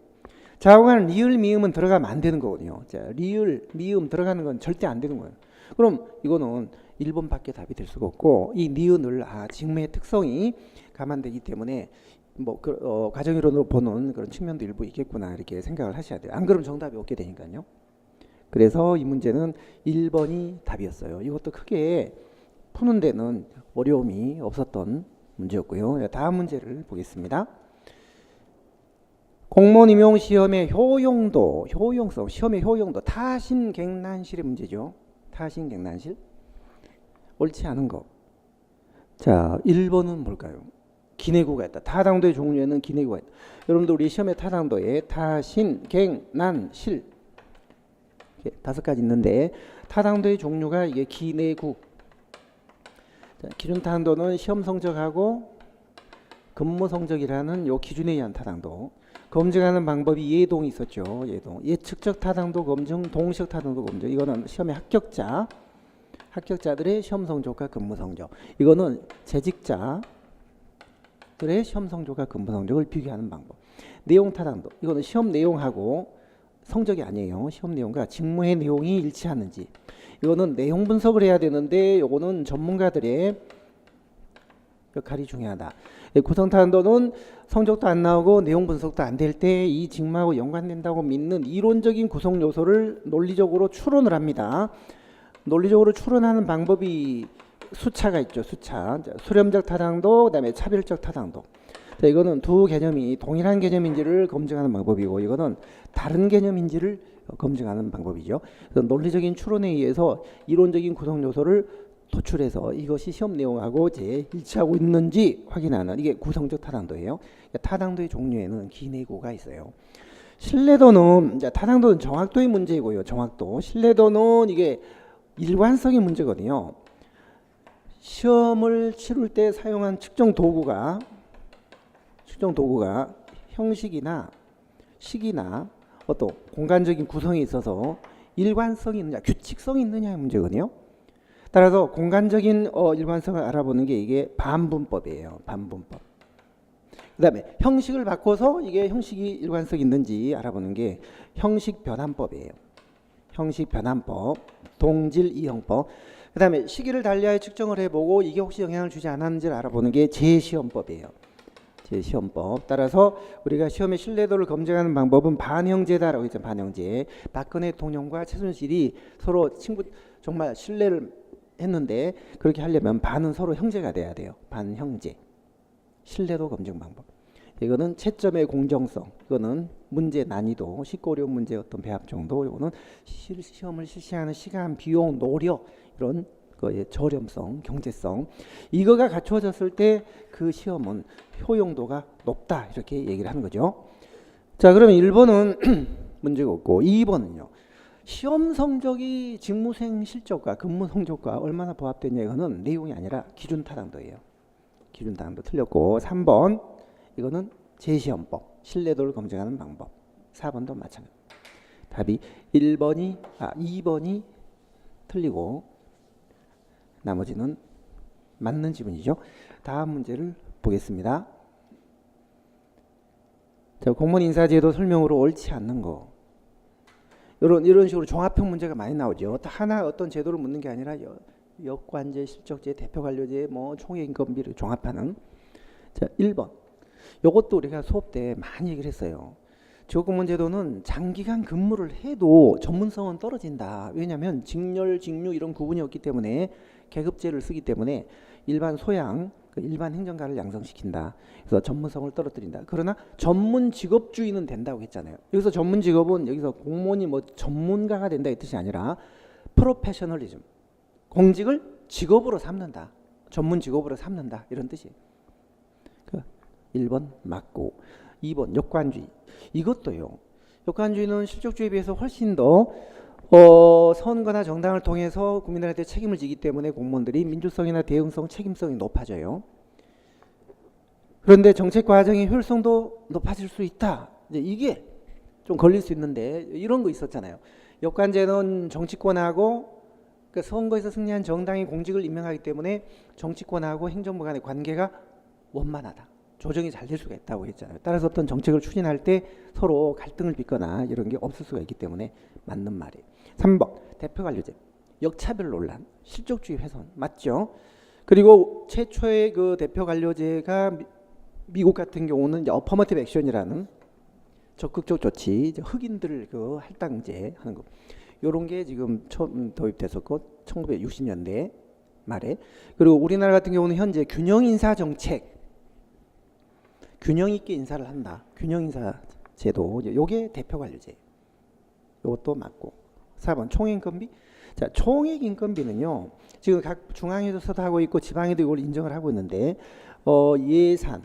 자고간 리을 미음은 들어가면 안 되는 거거든요. 자, 리을 미음 들어가는 건 절대 안 되는 거예요. 그럼 이거는 1번밖에 답이 될 수가 없고 이 니은을 직무의 특성이 감안되기 때문에 과정 이론으로 보는 그런 측면도 일부 있겠구나 이렇게 생각을 하셔야 돼요. 안 그러면 정답이 없게 되니까요. 그래서 이 문제는 1번이 답이었어요. 이것도 크게 푸는 데는 어려움이 없었던 문제였고요. 다음 문제를 보겠습니다. 공무원 임용 시험의 효용성, 시험의 효용도, 타신객난실의 문제죠. 타신객난실. 옳지 않은 거. 자, 1번은 뭘까요? 기내구가 있다. 타당도의 종류에는 기내구가 있다. 여러분들 우리 시험의 타당도에 타신객난실 5가지 있는데 타당도의 종류가 이게 기내구. 자, 기준 타당도는 시험 성적하고 근무 성적이라는 요 기준에 의한 타당도. 검증하는 방법이 예동이 있었죠. 예동. 예측적 타당도 검증, 동시적 타당도 검증. 이거는 시험의 합격자들의 시험 성적과 근무 성적. 이거는 재직자들의 시험 성적과 근무 성적을 비교하는 방법. 내용 타당도. 이거는 시험 내용하고 성적이 아니에요. 시험 내용과 직무의 내용이 일치하는지. 이거는 내용 분석을 해야 되는데 이거는 전문가들의 역할이 중요하다. 구성 타당도는 성적도 안 나오고 내용 분석도 안 될 때 이 직무하고 연관된다고 믿는 이론적인 구성 요소를 논리적으로 추론을 합니다. 논리적으로 추론하는 방법이 수차가 있죠. 수차. 수렴적 타당도, 그다음에 차별적 타당도. 자, 이거는 두 개념이 동일한 개념인지를 검증하는 방법이고 이거는 다른 개념인지를 검증하는 방법이죠. 그래서 논리적인 추론에 의해서 이론적인 구성 요소를 도출해서 이것이 시험 내용하고 일치하고 있는지 확인하는 이게 구성적 타당도예요. 타당도의 종류에는 기내구가 있어요. 신뢰도는 타당도는 정확도의 문제이고요. 정확도. 신뢰도는 이게 일관성의 문제거든요. 시험을 치를 때 사용한 측정 도구가 형식이나 시기나 어떤 공간적인 구성에 있어서 일관성이 있느냐, 규칙성이 있느냐의 문제거든요. 따라서 공간적인 일관성을 알아보는 게 이게 반분법이에요. 반분법. 그 다음에 형식을 바꿔서 이게 형식이 일관성이 있는지 알아보는 게 형식 변환법이에요. 형식 변환법, 동질 이형법. 그 다음에 시기를 달리하여 측정을 해보고 이게 혹시 영향을 주지 않았는지를 알아보는 게 재시험법이에요. 재시험법. 따라서 우리가 시험의 신뢰도를 검증하는 방법은 반형제다라고 했죠. 반형제. 박근혜 대통령과 최순실이 서로 정말 신뢰를 했는데 그렇게 하려면 반은 서로 형제가 돼야 돼요. 반형제. 신뢰도 검증 방법. 이거는 채점의 공정성. 이거는 문제 난이도, 쉽고 어려운 문제 어떤 배합 정도. 이거는 시험을 실시하는 시간, 비용, 노력 이런 거의 저렴성, 경제성. 이거가 갖추어졌을 때 그 시험은 효용도가 높다 이렇게 얘기를 하는 거죠. 자, 그러면 1번은 문제가 없고 2번은요. 시험 성적이 직무수행 실적과 근무 성적과 얼마나 부합되냐 이거는 내용이 아니라 기준 타당도예요. 기준 타당도 틀렸고 3번 이거는 재시험법, 신뢰도를 검증하는 방법. 4번도 마찬가지. 답이 2번이 틀리고 나머지는 맞는 지문이죠. 다음 문제를 보겠습니다. 자, 공무원 인사제도 설명으로 옳지 않는 거. 이런 식으로 종합형 문제가 많이 나오죠. 하나 어떤 제도를 묻는 게 아니라 역관제, 실적제, 대표관료제, 총액인건비를 종합하는. 자, 1번. 이것도 우리가 수업 때 많이 얘기를 했어요. 지역공무원제도는 장기간 근무를 해도 전문성은 떨어진다. 왜냐하면 직렬, 직류 이런 구분이 없기 때문에 계급제를 쓰기 때문에 일반 소양, 일반 행정가를 양성시킨다. 그래서 전문성을 떨어뜨린다. 그러나 전문 직업주의는 된다고 했잖아요. 여기서 전문 직업은 여기서 공무원이 전문가가 된다 이 뜻이 아니라 프로페셔널리즘, 공직을 직업으로 삼는다. 전문 직업으로 삼는다. 이런 뜻이에요. 1번 맞고 2번 역관주의. 이것도요. 역관주의는 실적주의에 비해서 훨씬 더 선거나 정당을 통해서 국민들한테 책임을 지기 때문에 공무원들이 민주성이나 대응성, 책임성이 높아져요. 그런데 정책 과정의 효율성도 높아질 수 있다. 이게 좀 걸릴 수 있는데 이런 거 있었잖아요. 역관제는 정치권하고 선거에서 승리한 정당이 공직을 임명하기 때문에 정치권하고 행정부 간의 관계가 원만하다. 조정이 잘 될 수가 있다고 했잖아요. 따라서 어떤 정책을 추진할 때 서로 갈등을 빚거나 이런 게 없을 수가 있기 때문에 맞는 말이에요. 3번 대표관료제, 역차별 논란, 실적주의 훼손 맞죠? 그리고 최초의 그 대표관료제가 미국 같은 경우는 이제 어퍼머티브 액션이라는 적극적 조치, 이제 흑인들 그 할당제 하는 거, 요런 게 지금 처음 도입됐었고 1960년대 말에. 그리고 우리나라 같은 경우는 현재 균형 인사 정책, 균형 있게 인사를 한다. 균형 인사 제도, 요게 대표 관료제. 요것도 맞고. 4번 총액 인건비. 자, 총액 인건비는요. 지금 각 중앙에서도 하고 있고 지방에도 이걸 인정을 하고 있는데 예산,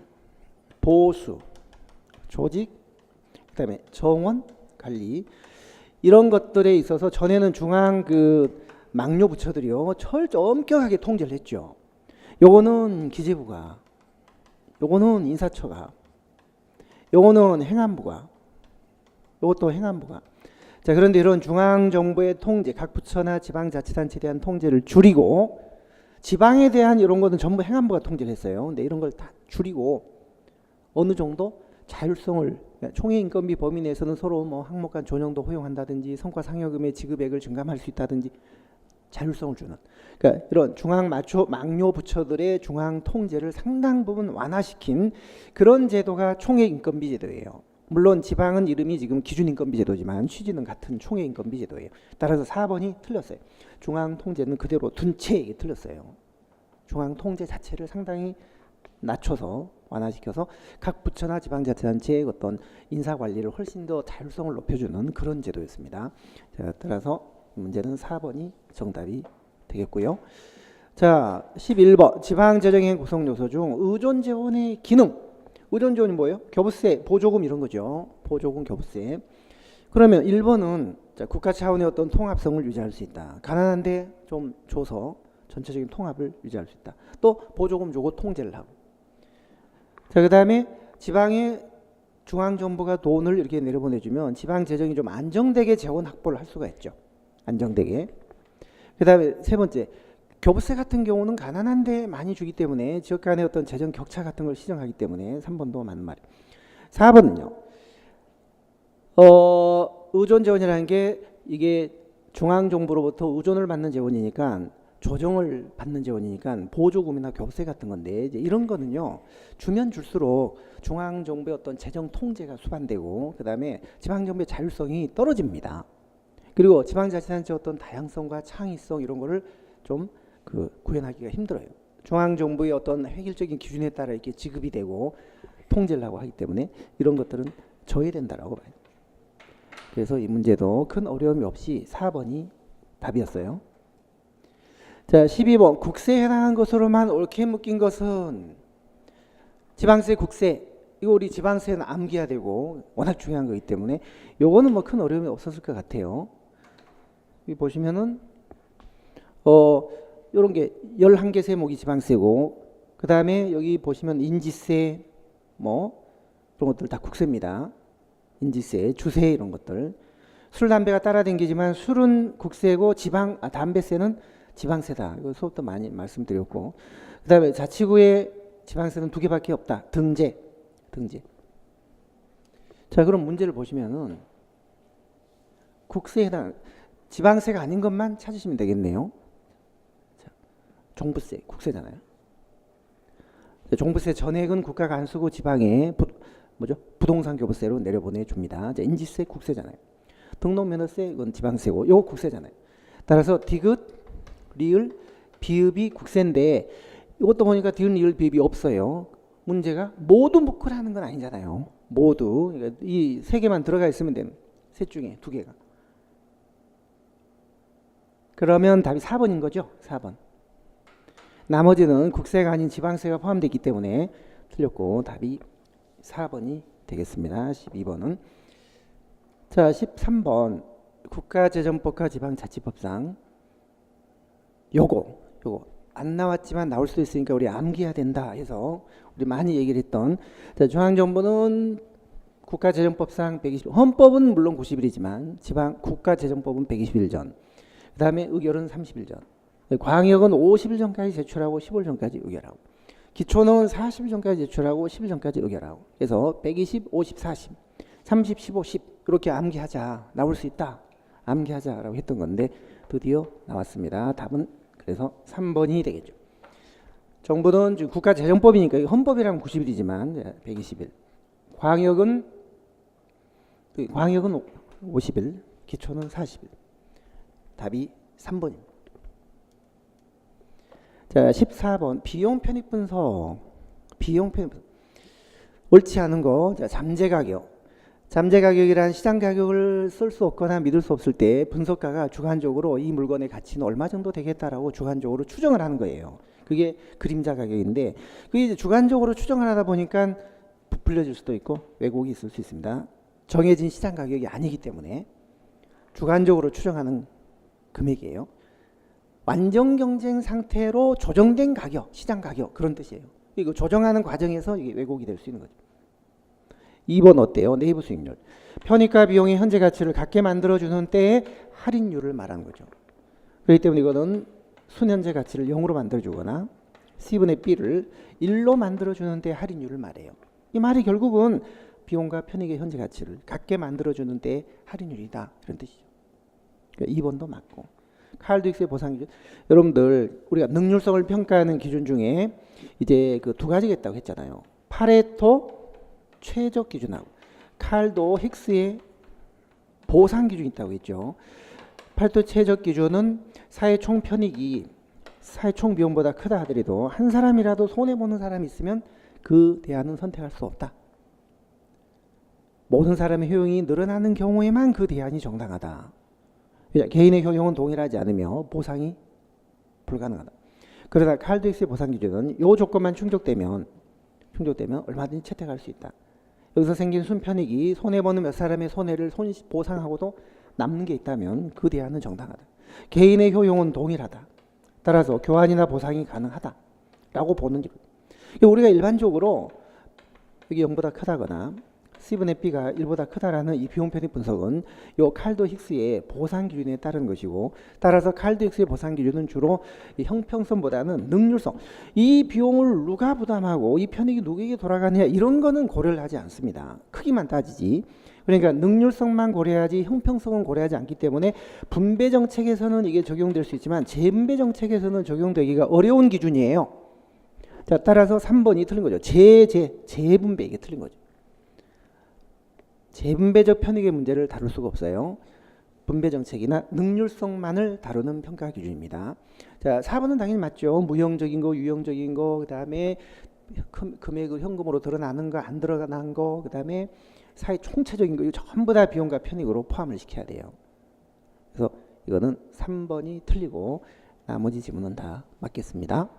보수, 조직, 그다음에 정원 관리, 이런 것들에 있어서 전에는 중앙 그 막료 부처들이요 엄격하게 통제를 했죠. 요거는 기재부가, 요거는 인사처가, 요거는 행안부가, 요것도 행안부가. 자, 그런데 이런 중앙 정부의 통제, 각 부처나 지방자치단체에 대한 통제를 줄이고, 지방에 대한 이런 것은 전부 행안부가 통제를 했어요. 근데 이런 걸 다 줄이고 어느 정도 자율성을, 총액 인건비 범위 내에서는 서로 뭐 항목 간 조정도 허용한다든지 성과 상여금의 지급액을 증감할 수 있다든지 자율성을 주는, 그러니까 이런 중앙 막료 부처들의 중앙 통제를 상당 부분 완화시킨 그런 제도가 총액 인건비 제도예요. 물론 지방은 이름이 지금 기준 인건비 제도지만 취지는 같은 총액 인건비 제도예요. 따라서 4번이 틀렸어요. 중앙 통제는 그대로 둔 채, 이게 틀렸어요. 중앙 통제 자체를 상당히 낮춰서 완화시켜서 각 부처나 지방자치단체의 어떤 인사 관리를 훨씬 더 자율성을 높여주는 그런 제도였습니다. 자, 따라서 문제는 4번이 정답이 되겠고요. 자, 11번 지방재정의 구성 요소 중 의존재원의 기능. 의존재원이 뭐예요? 교부세, 보조금 이런 거죠. 보조금, 교부세. 그러면 1번은 자, 국가 차원의 어떤 통합성을 유지할 수 있다. 가난한데 좀 줘서 전체적인 통합을 유지할 수 있다. 또 보조금 주고 통제를 하고. 자, 그 다음에 지방의 중앙정부가 돈을 이렇게 내려보내주면 지방재정이 좀 안정되게 재원 확보를 할 수가 있죠. 안정되게. 그 다음에 세 번째, 교부세 같은 경우는 가난한데 많이 주기 때문에 지역 간의 어떤 재정 격차 같은 걸 시정하기 때문에 3번도 맞는 말이에요. 4번은요. 의존 재원이라는 게 이게 중앙정부로부터 의존을 받는 재원이니까, 조정을 받는 재원이니까 보조금이나 교부세 같은 건데, 이제 이런 거는요 주면 줄수록 중앙정부의 어떤 재정 통제가 수반되고 그 다음에 지방정부의 자율성이 떨어집니다. 그리고 지방자치단체 어떤 다양성과 창의성 이런 거를 좀 구현하기가 힘들어요. 중앙정부의 어떤 획일적인 기준에 따라 이렇게 지급이 되고 통제를 하고 하기 때문에 이런 것들은 저해된다라고 봐요. 그래서 이 문제도 큰 어려움이 없이 4번이 답이었어요. 자, 12번 국세에 해당한 것으로만 옳게 묶인 것은 지방세, 국세. 이거 우리 지방세는 암기해야 되고 워낙 중요한 거기 때문에 요거는 뭐 큰 어려움이 없었을 것 같아요. 여기 보시면은 요런 게 11개 세목이 지방세고, 그 다음에 여기 보시면 인지세 뭐 그런 것들 다 국세입니다. 인지세, 주세 이런 것들. 술, 담배가 따라 댕기지만 술은 국세고 담배세는 지방세다. 이거 수업 때 많이 말씀드렸고, 그 다음에 자치구의 지방세는 2개밖에 없다. 등재. 자, 그럼 문제를 보시면은 국세에 해당 지방세가 아닌 것만 찾으시면 되겠네요. 자, 종부세, 국세잖아요. 자, 종부세 전액은 국가가 안 쓰고 지방에 부동산 교부세로 내려보내 줍니다. 자, 인지세 국세잖아요. 등록면허세 이건 지방세고 요거 국세잖아요. 따라서 디귿, 리을, 비읍이 국세인데 이것도 보니까 디귿, 리을, 비읍이 없어요. 문제가 모두 묶으라는 건 아니잖아요. 모두 그러니까 이 3개만 들어가 있으면 되는, 셋 중에 2개가. 그러면 답이 4번인 거죠. 4번. 나머지는 국세가 아닌 지방세가 포함되어 있기 때문에 틀렸고 답이 4번이 되겠습니다. 12번은. 자, 13번 국가재정법과 지방자치법상 요거 안 나왔지만 나올 수도 있으니까 우리 암기해야 된다 해서 우리 많이 얘기를 했던, 자, 중앙정부는 국가재정법상 120, 헌법은 물론 90일이지만 지방 국가재정법은 120일 전, 그 다음에 의결은 30일 전, 광역은 50일 전까지 제출하고 15일 전까지 의결하고, 기초는 40일 전까지 제출하고 10일 전까지 의결하고, 그래서 120, 50, 40, 30, 15, 10 이렇게 암기하자, 나올 수 있다, 암기하자라고 했던 건데 드디어 나왔습니다. 답은 그래서 3번이 되겠죠. 정부는 지금 국가재정법이니까 헌법이라면 90일이지만 120일. 광역은 50일, 기초는 40일. 답이 3번입니다. 자, 14번 비용 편익 분석. 옳지 않은 거. 자, 잠재 가격. 잠재 가격이란 시장 가격을 쓸 수 없거나 믿을 수 없을 때 분석가가 주관적으로 이 물건의 가치는 얼마 정도 되겠다라고 주관적으로 추정을 하는 거예요. 그게 그림자 가격인데, 그게 이제 주관적으로 추정을 하다 보니까 부풀려질 수도 있고 왜곡이 있을 수 있습니다. 정해진 시장 가격이 아니기 때문에 주관적으로 추정하는 금액이에요. 완전 경쟁 상태로 조정된 가격, 시장 가격, 그런 뜻이에요. 이거 조정하는 과정에서 이게 왜곡이 될 수 있는 거죠. 2번 어때요? 내부 수익률. 편익과 비용의 현재 가치를 같게 만들어주는 때의 할인율을 말하는 거죠. 그렇기 때문에 이거는 순현재 가치를 0으로 만들어주거나 C분의 B를 1로 만들어주는 때 할인율을 말해요. 이 말이 결국은 비용과 편익의 현재 가치를 같게 만들어주는 때 할인율이다, 그런 뜻이죠. 그러니까 2번도 맞고. 칼 듀익스의 보상 기준. 여러분들 우리가 능률성을 평가하는 기준 중에 이제 그 두 가지가 있다고 했잖아요. 파레토 최적 기준하고 칼도 힉스의 보상 기준이 있다고 했죠. 파레토 최적 기준은 사회 총 편익이 사회 총 비용보다 크다 하더라도 한 사람이라도 손해 보는 사람이 있으면 그 대안은 선택할 수 없다. 모든 사람의 효용이 늘어나는 경우에만 그 대안이 정당하다. 개인의 효용은 동일하지 않으며 보상이 불가능하다. 그러나 칼 듀익스의 보상 기준은 이 조건만 충족되면 얼마든지 채택할 수 있다. 여기서 생긴 순편익이 손해보는 몇 사람의 손해를 보상하고도 남는 게 있다면 그 대안은 정당하다. 개인의 효용은 동일하다. 따라서 교환이나 보상이 가능하다 라고 보는 게, 우리가 일반적으로 여기 0보다 크다거나 C분의 B가 1보다 크다라는 이 비용 편익 분석은 요 칼도 힉스의 보상 기준에 따른 것이고, 따라서 칼도 힉스의 보상 기준은 주로 이 형평성보다는 능률성, 이 비용을 누가 부담하고 이 편익이 누구에게 돌아가느냐 이런 거는 고려를 하지 않습니다. 크기만 따지지. 그러니까 능률성만 고려하지 형평성은 고려하지 않기 때문에 분배 정책에서는 이게 적용될 수 있지만 재분배 정책에서는 적용되기가 어려운 기준이에요. 자, 따라서 3번이 틀린 거죠. 재분배, 이게 틀린 거죠. 재분배적 편익의 문제를 다룰 수가 없어요. 분배 정책이나 능률성만을 다루는 평가 기준입니다. 자, 4번은 당연히 맞죠. 무형적인 거, 유형적인 거, 그다음에 금액을 현금으로 드러나는 거, 안 드러나는 거, 그다음에 사회 총체적인 거, 이거 전부 다 비용과 편익으로 포함을 시켜야 돼요. 그래서 이거는 3번이 틀리고 나머지 지문은 다 맞겠습니다.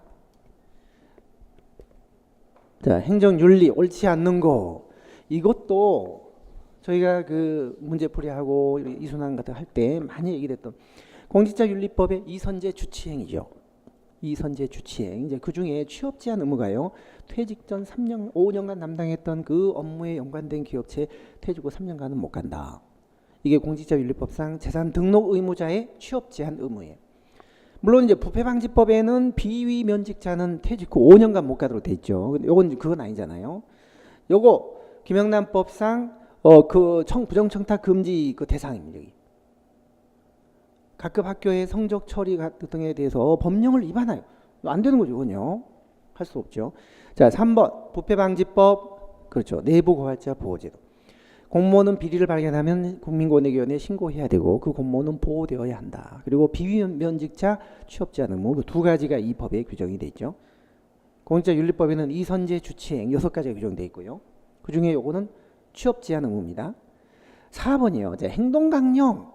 자, 행정윤리 옳지 않는 거, 이것도 저희가 그 문제풀이하고 이순환 같은 거 할 때 많이 얘기했던 공직자윤리법의 이선제 주치행이죠. 이선제 주치행. 이제 그 중에 취업 제한 의무가요. 퇴직 전 3년, 5년간 담당했던 그 업무에 연관된 기업체 퇴직 후 3년간은 못 간다. 이게 공직자윤리법상 재산 등록 의무자의 취업 제한 의무예요. 물론 이제 부패방지법에는 비위 면직자는 퇴직 후 5년간 못 가도록 돼 있죠. 근데 요건 그건 아니잖아요. 요거 김영란법상 그 부정청탁 금지 그 대상입니다. 여기. 각급 학교의 성적 처리 등에 대해서 법령을 위반해요. 안 되는 거죠, 그건요. 할 수 없죠. 자, 3번 부패방지법, 그렇죠. 내부고발자 보호제도. 공무원은 비리를 발견하면 국민권익위원회에 신고해야 되고 그 공무원은 보호되어야 한다. 그리고 비위면직자 취업제한 의무, 그 두 가지가 이 법에 규정이 돼 있죠. 공직자윤리법에는 이선제 주치행 6가지가 규정돼 있고요. 그 중에 요거는 취업 제한 의무입니다. 4번이요. 행동강령.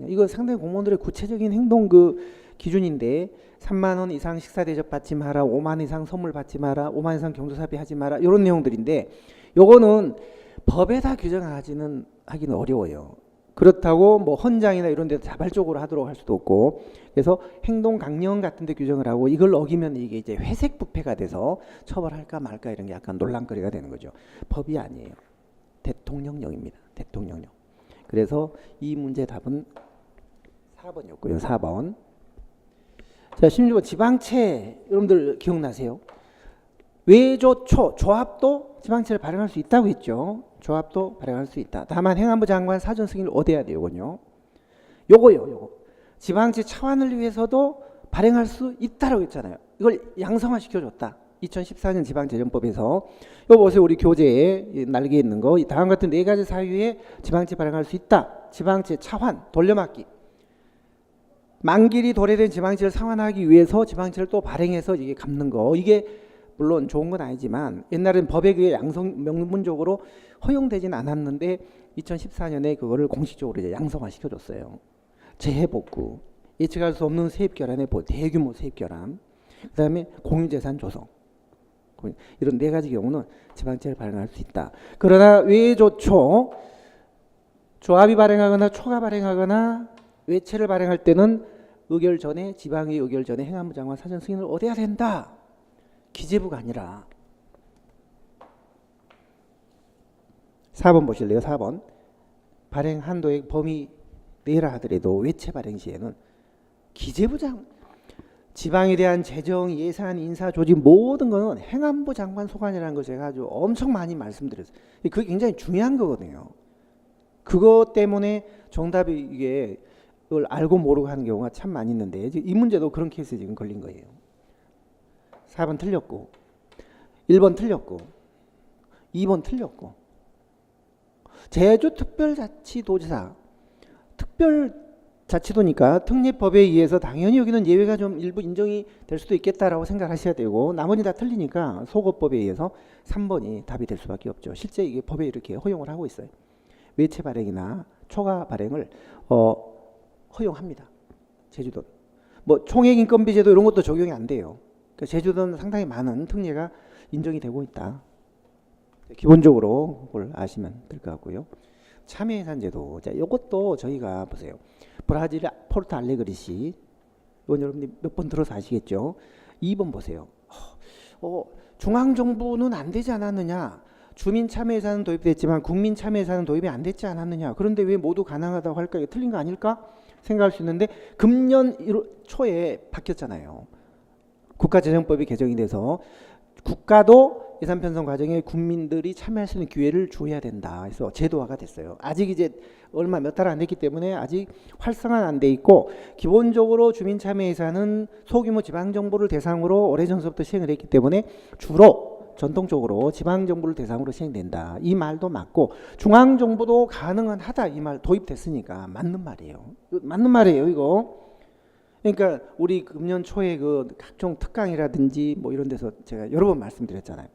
이거 상당히 공무원들의 구체적인 행동 그 기준인데 3만 원 이상 식사 대접 받지 마라, 5만 원 이상 선물 받지 마라, 5만 원 이상 경조사비 하지 마라, 이런 내용들인데 요거는 법에다 규정하기는 어려워요. 그렇다고 뭐 헌장이나 이런 데서 자발적으로 하도록 할 수도 없고, 그래서 행동 강령 같은 데 규정을 하고 이걸 어기면 이게 이제 회색 부패가 돼서 처벌할까 말까 이런 게 약간 논란거리가 되는 거죠. 법이 아니에요. 대통령령입니다. 대통령령. 그래서 이 문제 답은 4번이었고요. 4번. 자, 16번 지방채 여러분들 기억나세요? 외조초 조합도 지방채를 발행할 수 있다고 했죠. 조합도 발행할 수 있다. 다만 행안부 장관 사전 승인을 얻어야 돼요. 요거요. 지방채 차환을 위해서도 발행할 수 있다라고 했잖아요. 이걸 양성화 시켜줬다. 2014년 지방재정법에서 이거 보세요. 우리 교재에 날개 있는 거 다음 같은 네 가지 사유에 지방채 발행할 수 있다. 지방채 차환, 돌려막기. 만기일이 도래된 지방채를 상환하기 위해서 지방채를 또 발행해서 이게 갚는 거. 이게 물론 좋은 건 아니지만 옛날엔 법에 의해 양성 명문적으로 허용되진 않았는데 2014년에 그거를 공식적으로 이제 양성화 시켜줬어요. 재해복구, 예측할 수 없는 세입 결함의 대규모 세입 결함, 그다음에 공유재산 조성. 이런 네 가지 경우는 지방채를 발행할 수 있다. 그러나 외조초, 조합이 발행하거나 초가 발행하거나 외채를 발행할 때는 의결 전에 지방의 의결 전에 행안부 장관 사전 승인을 얻어야 된다. 기재부가 아니라. 4번 보실래요? 4번. 발행 한도의 범위 내라 하더라도 외채 발행 시에는 기재부 장 지방에 대한 재정, 예산, 인사, 조직 모든 거는 행안부 장관 소관이라는 거 제가 아주 엄청 많이 말씀드렸어요. 그게 굉장히 중요한 거거든요. 그것 때문에 정답이 이게 그걸 알고 모르고 하는 경우가 참 많이 있는데 이 문제도 그런 케이스에 지금 걸린 거예요. 4번 틀렸고 1번 틀렸고 2번 틀렸고 제주특별자치도지사 특별자치도니까 특례법에 의해서 당연히 여기는 예외가 좀 일부 인정이 될 수도 있겠다라고 생각하셔야 되고 나머지 다 틀리니까 소거법에 의해서 3번이 답이 될 수밖에 없죠. 실제 이게 법에 이렇게 허용을 하고 있어요. 외채 발행이나 초과 발행을 허용합니다. 제주도. 뭐 총액인건비제도 이런 것도 적용이 안 돼요. 그러니까 제주도는 상당히 많은 특례가 인정이 되고 있다. 기본적으로 그걸 아시면 될 것 같고요. 참여예산제도. 자, 이것도 저희가 보세요. 브라질 포르토 알레그리시. 이건 여러분들이 몇 번 들어서 아시겠죠. 2번 보세요. 중앙정부는 안 되지 않았느냐. 주민참여예산은 도입됐지만 국민참여예산은 도입이 안 됐지 않았느냐. 그런데 왜 모두 가능하다고 할까? 이거 틀린 거 아닐까? 생각할 수 있는데 금년 1월 초에 바뀌었잖아요. 국가재정법이 개정이 돼서 국가도 예산 편성 과정에 국민들이 참여할 수 있는 기회를 줘야 된다. 그래서 제도화가 됐어요. 아직 이제 얼마 몇 달 안 됐기 때문에 아직 활성화는 안 돼 있고 기본적으로 주민참여예산은 소규모 지방정부를 대상으로 오래전부터 시행을 했기 때문에 주로 전통적으로 지방정부를 대상으로 시행된다. 이 말도 맞고 중앙정부도 가능은 하다. 이 말 도입됐으니까 맞는 말이에요. 맞는 말이에요 이거. 그러니까 우리 금년 초에 그 각종 특강이라든지 뭐 이런 데서 제가 여러 번 말씀드렸잖아요.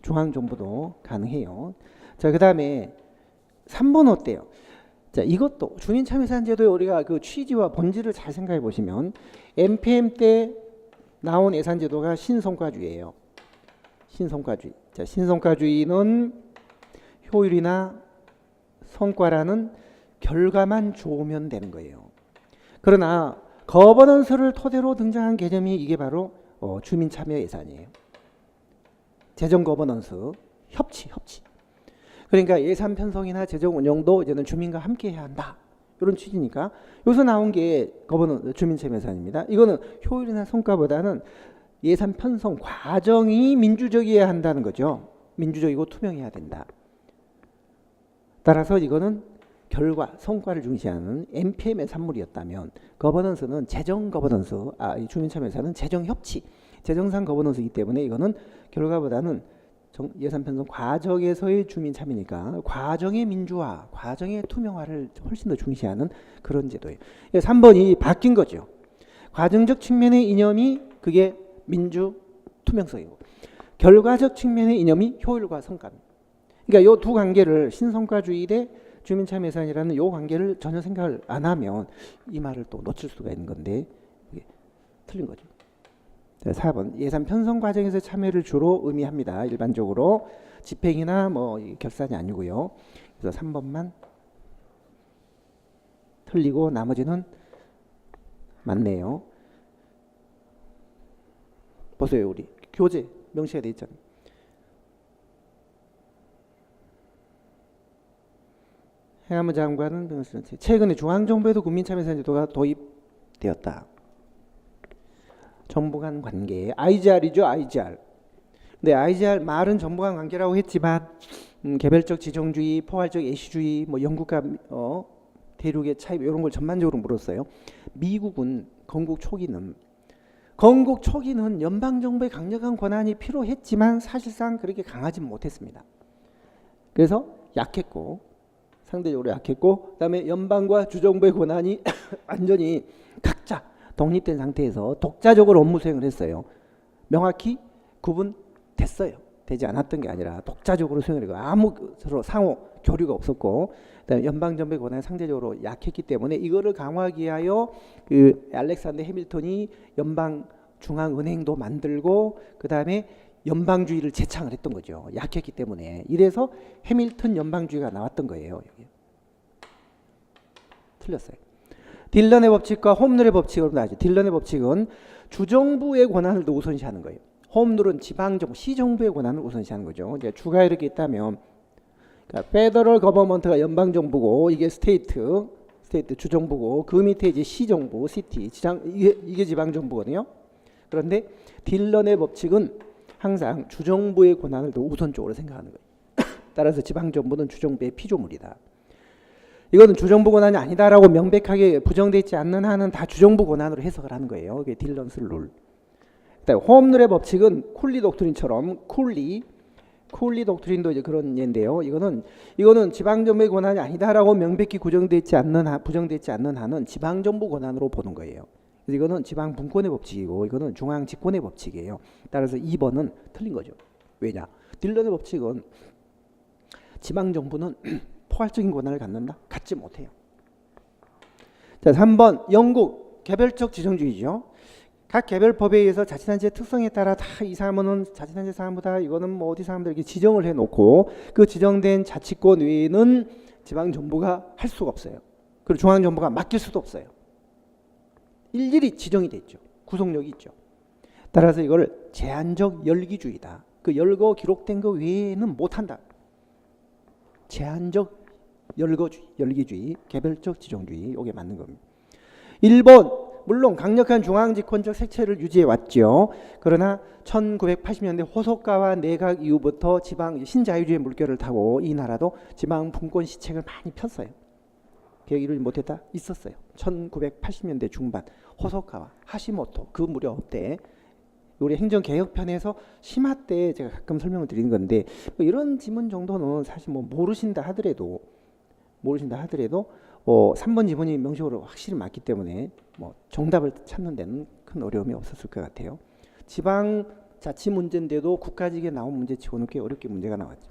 중앙정부도 가능해요. 자, 그 다음에 3번 어때요? 자, 이것도 주민참여예산제도에 우리가 그 취지와 본질을 잘 생각해 보시면 MPM 때 나온 예산제도가 신성과주의예요. 신성과주의. 자, 신성과주의는 효율이나 성과라는 결과만 좋으면 되는 거예요. 그러나 거버넌스를 토대로 등장한 개념이 이게 바로 주민참여예산이에요. 재정 거버넌스, 협치. 그러니까 예산 편성이나 재정 운영도 이제는 주민과 함께 해야 한다. 이런 취지니까 여기서 나온 게 주민참여예산입니다. 이거는 효율이나 성과보다는 예산 편성 과정이 민주적이어야 한다는 거죠. 민주적이고 투명해야 된다. 따라서 이거는 결과, 성과를 중시하는 MPM의 산물이었다면 거버넌스는 재정 거버넌스, 이 주민참여예산은 재정 협치, 재정상 거버넌스이기 때문에 이거는 결과보다는 예산 편성 과정에서의 주민 참여니까 과정의 민주화, 과정의 투명화를 훨씬 더 중시하는 그런 제도예요. 3번이 바뀐 거죠. 과정적 측면의 이념이 그게 민주 투명성이고 결과적 측면의 이념이 효율과 성과입니다. 그러니까 이 두 관계를 신성과주의 대 주민참여예산이라는 이 관계를 전혀 생각을 안 하면 이 말을 또 놓칠 수가 있는 건데 이게 틀린 거죠. 4번 예산 편성 과정에서 참여를 주로 의미합니다. 일반적으로 집행이나 뭐 결산이 아니고요. 그래서 3번만 틀리고 나머지는 맞네요. 보세요. 우리 교재 명시가 돼 있잖아요. 행안부 장관은 최근에 중앙정부에도 국민참여예산 제도가 도입되었다. 정부 간 관계, IGR이죠, IGR. 근데 IGR 말은 정부 간 관계라고 했지만 개별적 지정주의, 포괄적 예시주의, 뭐 영국과 대륙의 차이 이런 걸 전반적으로 물었어요. 미국은 건국 초기는 건국 초기는 연방정부의 강력한 권한이 필요했지만 사실상 그렇게 강하지 못했습니다. 그래서 약했고, 상대적으로 약했고, 그다음에 연방과 주정부의 권한이 완전히 각자 독립된 상태에서 독자적으로 업무 수행을 했어요. 명확히 구분됐어요. 되지 않았던 게 아니라 독자적으로 수행을 했고, 아무 서로 상호 교류가 없었고, 그다음에 연방정부의 권한이 상대적으로 약했기 때문에 이거를 강화하기 위하여 그 알렉산더 해밀턴이 연방중앙은행도 만들고, 그다음에 연방주의를 제창을 했던 거죠. 약했기 때문에. 이래서 해밀턴 연방주의가 나왔던 거예요. 여기. 틀렸어요. 딜런의 법칙과 홈룰의 법칙으로 나죠. 딜런의 법칙은 주정부의 권한을 더 우선시하는 거예요. 홈룰은 지방정부, 시정부의 권한을 우선시하는 거죠. 이제 주가 이렇게 있다면, 그러니까 페더럴 거버먼트가 연방정부고, 이게 스테이트 주정부고, 그 밑에 이제 시정부, 시티, 이게 지방정부거든요. 그런데 딜런의 법칙은 항상 주정부의 권한을 더 우선적으로 생각하는 거예요. 따라서 지방정부는 주정부의 피조물이다. 이거는 주정부 권한이 아니다라고 명백하게 부정되어 있지 않는 한은 다 주정부 권한으로 해석을 하는 거예요. 이게 딜런스 룰. 홈룰의 법칙은 쿨리 독트린처럼 쿨리 독트린도 이제 그런 예인데요. 이거는 지방정부의 권한이 아니다라고 명백히 부정되어 있지 않는 한은 지방정부 권한으로 보는 거예요. 그래서 이거는 지방 분권의 법칙이고, 이거는 중앙 집권의 법칙이에요. 따라서 2번은 틀린 거죠. 왜냐? 딜런의 법칙은 지방정부는 포괄적인 권한을 갖는다? 갖지 못해요. 자, 3번 영국 개별적 지정주의죠. 각 개별법에 의해서 자치단체의 특성에 따라 다 이 사람은 자치단체 사람보다 이거는 뭐 어디 사람들 이렇게 지정을 해놓고, 그 지정된 자치권 외에는 지방정부가 할 수가 없어요. 그리고 중앙정부가 맡길 수도 없어요. 일일이 지정이 돼 있죠. 구속력이 있죠. 따라서 이걸 제한적 열기주의다. 그 열거 기록된 거 외에는 못한다. 제한적 열기주의, 개별적 지정주의, 이게 맞는 겁니다. 1번, 물론 강력한 중앙집권적 색채를 유지해 왔죠. 그러나 1980년대 호소카와 내각 이후부터 지방 신자유주의 물결을 타고 이 나라도 지방 분권 시책을 많이 폈어요. 계획 이루지 못했다? 있었어요. 1980년대 중반 호소카와 하시모토 그 무렵 때, 우리 행정개혁편에서 심화 때 제가 가끔 설명을 드리는 건데, 뭐 이런 지문 정도는 사실 뭐 모르신다 하더라도 3번 지문이 명식으로 확실히 맞기 때문에 뭐 정답을 찾는 데는 큰 어려움이 없었을 것 같아요. 지방자치 문제인데도 국가직에 나온 문제치고는 꽤 어렵게 문제가 나왔죠.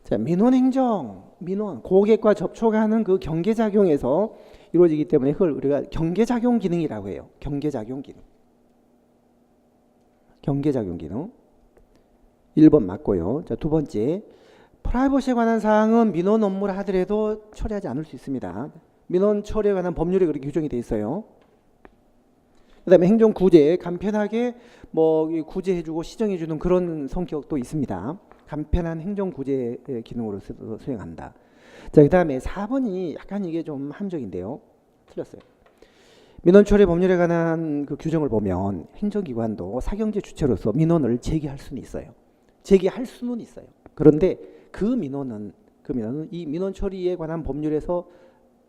자, 민원행정, 고객과 접촉하는 그 경계작용에서 이루어지기 때문에 그걸 우리가 경계작용 기능이라고 해요. 경계작용 기능. 1번 맞고요. 자, 두 번째, 프라이버시에 관한 사항은 민원 업무를 하더라도 처리하지 않을 수 있습니다. 민원 처리에 관한 법률에 그렇게 규정이 돼 있어요. 그다음에 행정 구제, 간편하게 뭐 구제해주고 시정해주는 그런 성격도 있습니다. 간편한 행정 구제 기능으로 수행한다. 자, 그다음에 4번이 약간 이게 좀 함정인데요. 틀렸어요. 민원 처리 법률에 관한 그 규정을 보면 행정기관도 사경제 주체로서 민원을 제기할 수는 있어요. 그런데 그 민원은 이 민원 처리에 관한 법률에서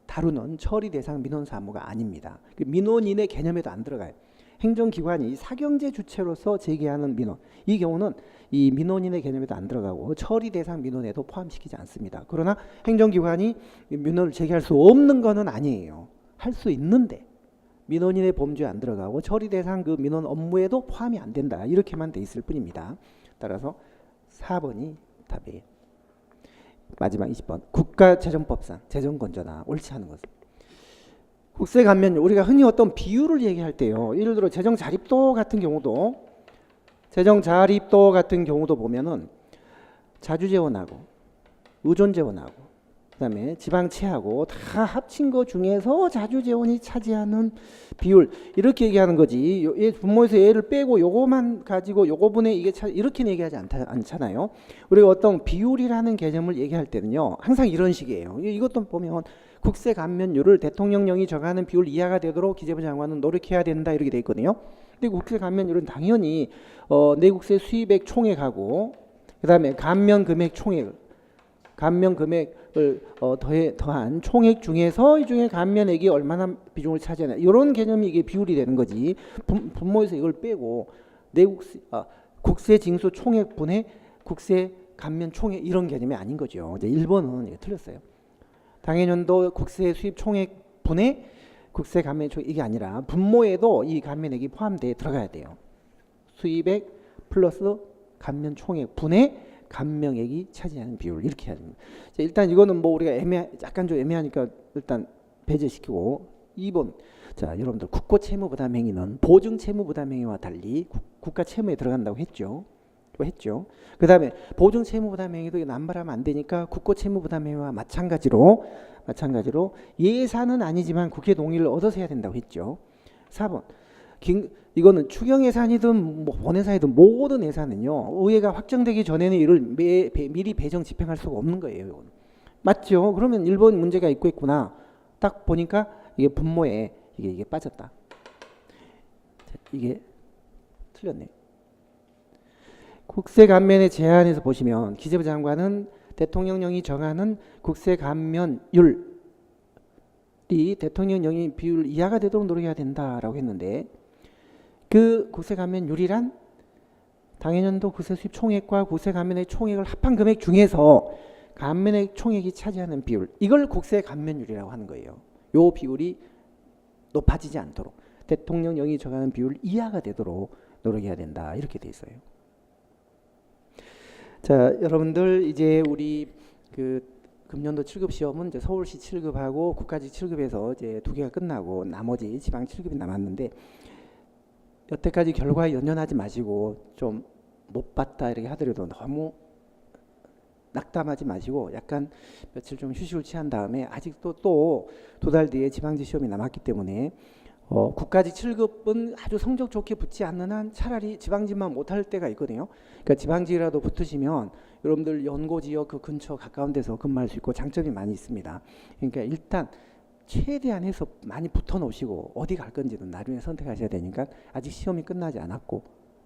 다루는 처리 대상 민원 사무가 아닙니다. 그 민원인의 개념에도 안 들어가요. 행정기관이 사경제 주체로서 제기하는 민원, 이 경우는 이 민원인의 개념에도 안 들어가고 처리 대상 민원에도 포함시키지 않습니다. 그러나 행정기관이 민원을 제기할 수 없는 것은 아니에요. 할 수 있는데 민원인의 범주에 안 들어가고 처리 대상 그 민원 업무에도 포함이 안 된다. 이렇게만 돼 있을 뿐입니다. 따라서 4번이 답이에요. 마지막 20번. 국가재정법상 재정건전하 옳지 않은 것은. 국세 감면, 우리가 흔히 어떤 비율을 얘기할 때요. 예를 들어 재정자립도 같은 경우도 보면은 자주재원하고 의존재원하고 그다음에 지방채하고 다 합친 것 중에서 자주재원이 차지하는 비율, 이렇게 얘기하는 거지. 분모에서 얘를 빼고 요거만 가지고 요거분의 이게 이렇게는 얘기하지 않잖아요. 우리가 어떤 비율이라는 개념을 얘기할 때는요, 항상 이런 식이에요. 이것도 보면 국세 감면율을 대통령령이 정하는 비율 이하가 되도록 기재부 장관은 노력해야 된다, 이렇게 돼 있거든요. 근데 국세 감면율은 당연히 내국세 수입액 총액하고 그다음에 감면 금액 총액, 감면 금액 더한 총액 중에서 이 중에 감면액이 얼마나 비중을 차지하냐 이런 개념이 이게 비율이 되는 거지. 분모에서 이걸 빼고 국세 징수 총액 분의 국세 감면 총액 이런 개념이 아닌 거죠. 이제 1번은 이게 틀렸어요. 당해년도 국세 수입 총액 분의 국세 감면 총액 이게 아니라 분모에도 이 감면액이 포함되어 들어가야 돼요. 수입액 플러스 감면 총액 분의 감면액이 차지하는 비율 이렇게 해야 됩니다. 자, 일단 이거는 뭐 우리가 약간 좀 애매하니까 일단 배제시키고 2번. 자, 여러분들 국고 채무 부담 행위는 보증 채무 부담 행위와 달리 국가 채무에 들어간다고 했죠. 그다음에 보증 채무 부담 행위도 남발하면 안 되니까 국고 채무 부담 행위와 마찬가지로 예산은 아니지만 국회 동의를 얻어서 해야 된다고 했죠. 4번. 이거는 추경 예산이든 뭐 본예산이든 모든 예산은요. 의회가 확정되기 전에는 이를 미리 배정 집행할 수가 없는 거예요. 이건. 맞죠? 그러면 1번 문제가 있구나. 딱 보니까 이게 분모에 이게 빠졌다. 이게 틀렸네. 국세 감면의 제한에서 보시면 기재부 장관은 대통령령이 정하는 국세 감면율이 대통령령이 비율 이하가 되도록 노력해야 된다라고 했는데 그 국세 감면율이란 당해년도 국세 수입 총액과 국세 감면의 총액을 합한 금액 중에서 감면의 총액이 차지하는 비율 이걸 국세 감면율이라고 하는 거예요. 요 비율이 높아지지 않도록 대통령령이 정하는 비율 이하가 되도록 노력해야 된다 이렇게 돼 있어요. 자, 여러분들 이제 우리 그 금년도 7급 시험은 이제 서울시 7급하고 국가직 7급에서 이제 2개가 끝나고 나머지 지방 7급이 남았는데 여태까지 결과에 연연하지 마시고 좀 못 봤다 이렇게 하더라도 너무 낙담하지 마시고 약간 며칠 좀 휴식을 취한 다음에 아직도 또 2달 뒤에 지방직 시험이 남았기 때문에 국가직 7급은 아주 성적 좋게 붙지 않는 한 차라리 지방직만 못할 때가 있거든요. 그러니까 지방직이라도 붙으시면 여러분들 연고지역 그 근처 가까운 데서 근무할 수 있고 장점이 많이 있습니다. 그러니까 일단 최대한 해서 많이 붙어 놓으시고 어디 갈 건지는 나중에 선택하셔야 되니까 아직 시험이 끝나지 않았고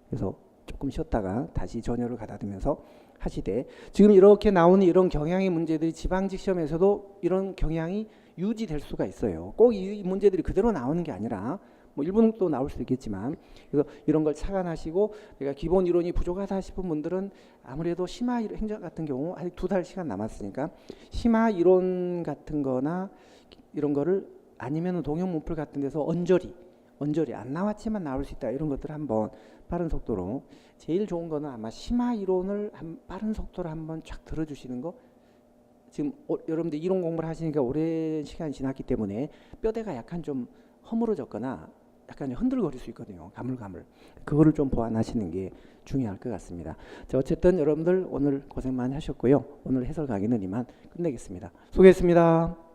그래서 조금 쉬었다가 다시 전열을 가다듬면서 하시되 지금 이렇게 나오는 이런 경향의 문제들이 지방직 시험에서도 이런 경향이 유지될 수가 있어요. 꼭 이 문제들이 그대로 나오는 게 아니라 뭐 일부는 나올 수도 있겠지만 그래서 이런 걸 착안하시고 내가 기본 이론이 부족하다 싶은 분들은 아무래도 심화 행정 같은 경우 아직 2달 시간 남았으니까 심화 이론 같은 거나 이런 거를 아니면 동형 문풀 같은 데서 언저리 안 나왔지만 나올 수 있다 이런 것들 한번 빠른 속도로 제일 좋은 거는 아마 심화 이론을 빠른 속도로 한번 쫙 들어주시는 거. 지금 여러분들 이론 공부를 하시니까 오랜 시간이 지났기 때문에 뼈대가 약간 좀 허물어졌거나 약간 흔들거릴 수 있거든요. 가물가물. 그거를 좀 보완하시는 게 중요할 것 같습니다. 자, 어쨌든 여러분들 오늘 고생 많이 하셨고요. 오늘 해설 강의는 이만 끝내겠습니다. 수고했습니다.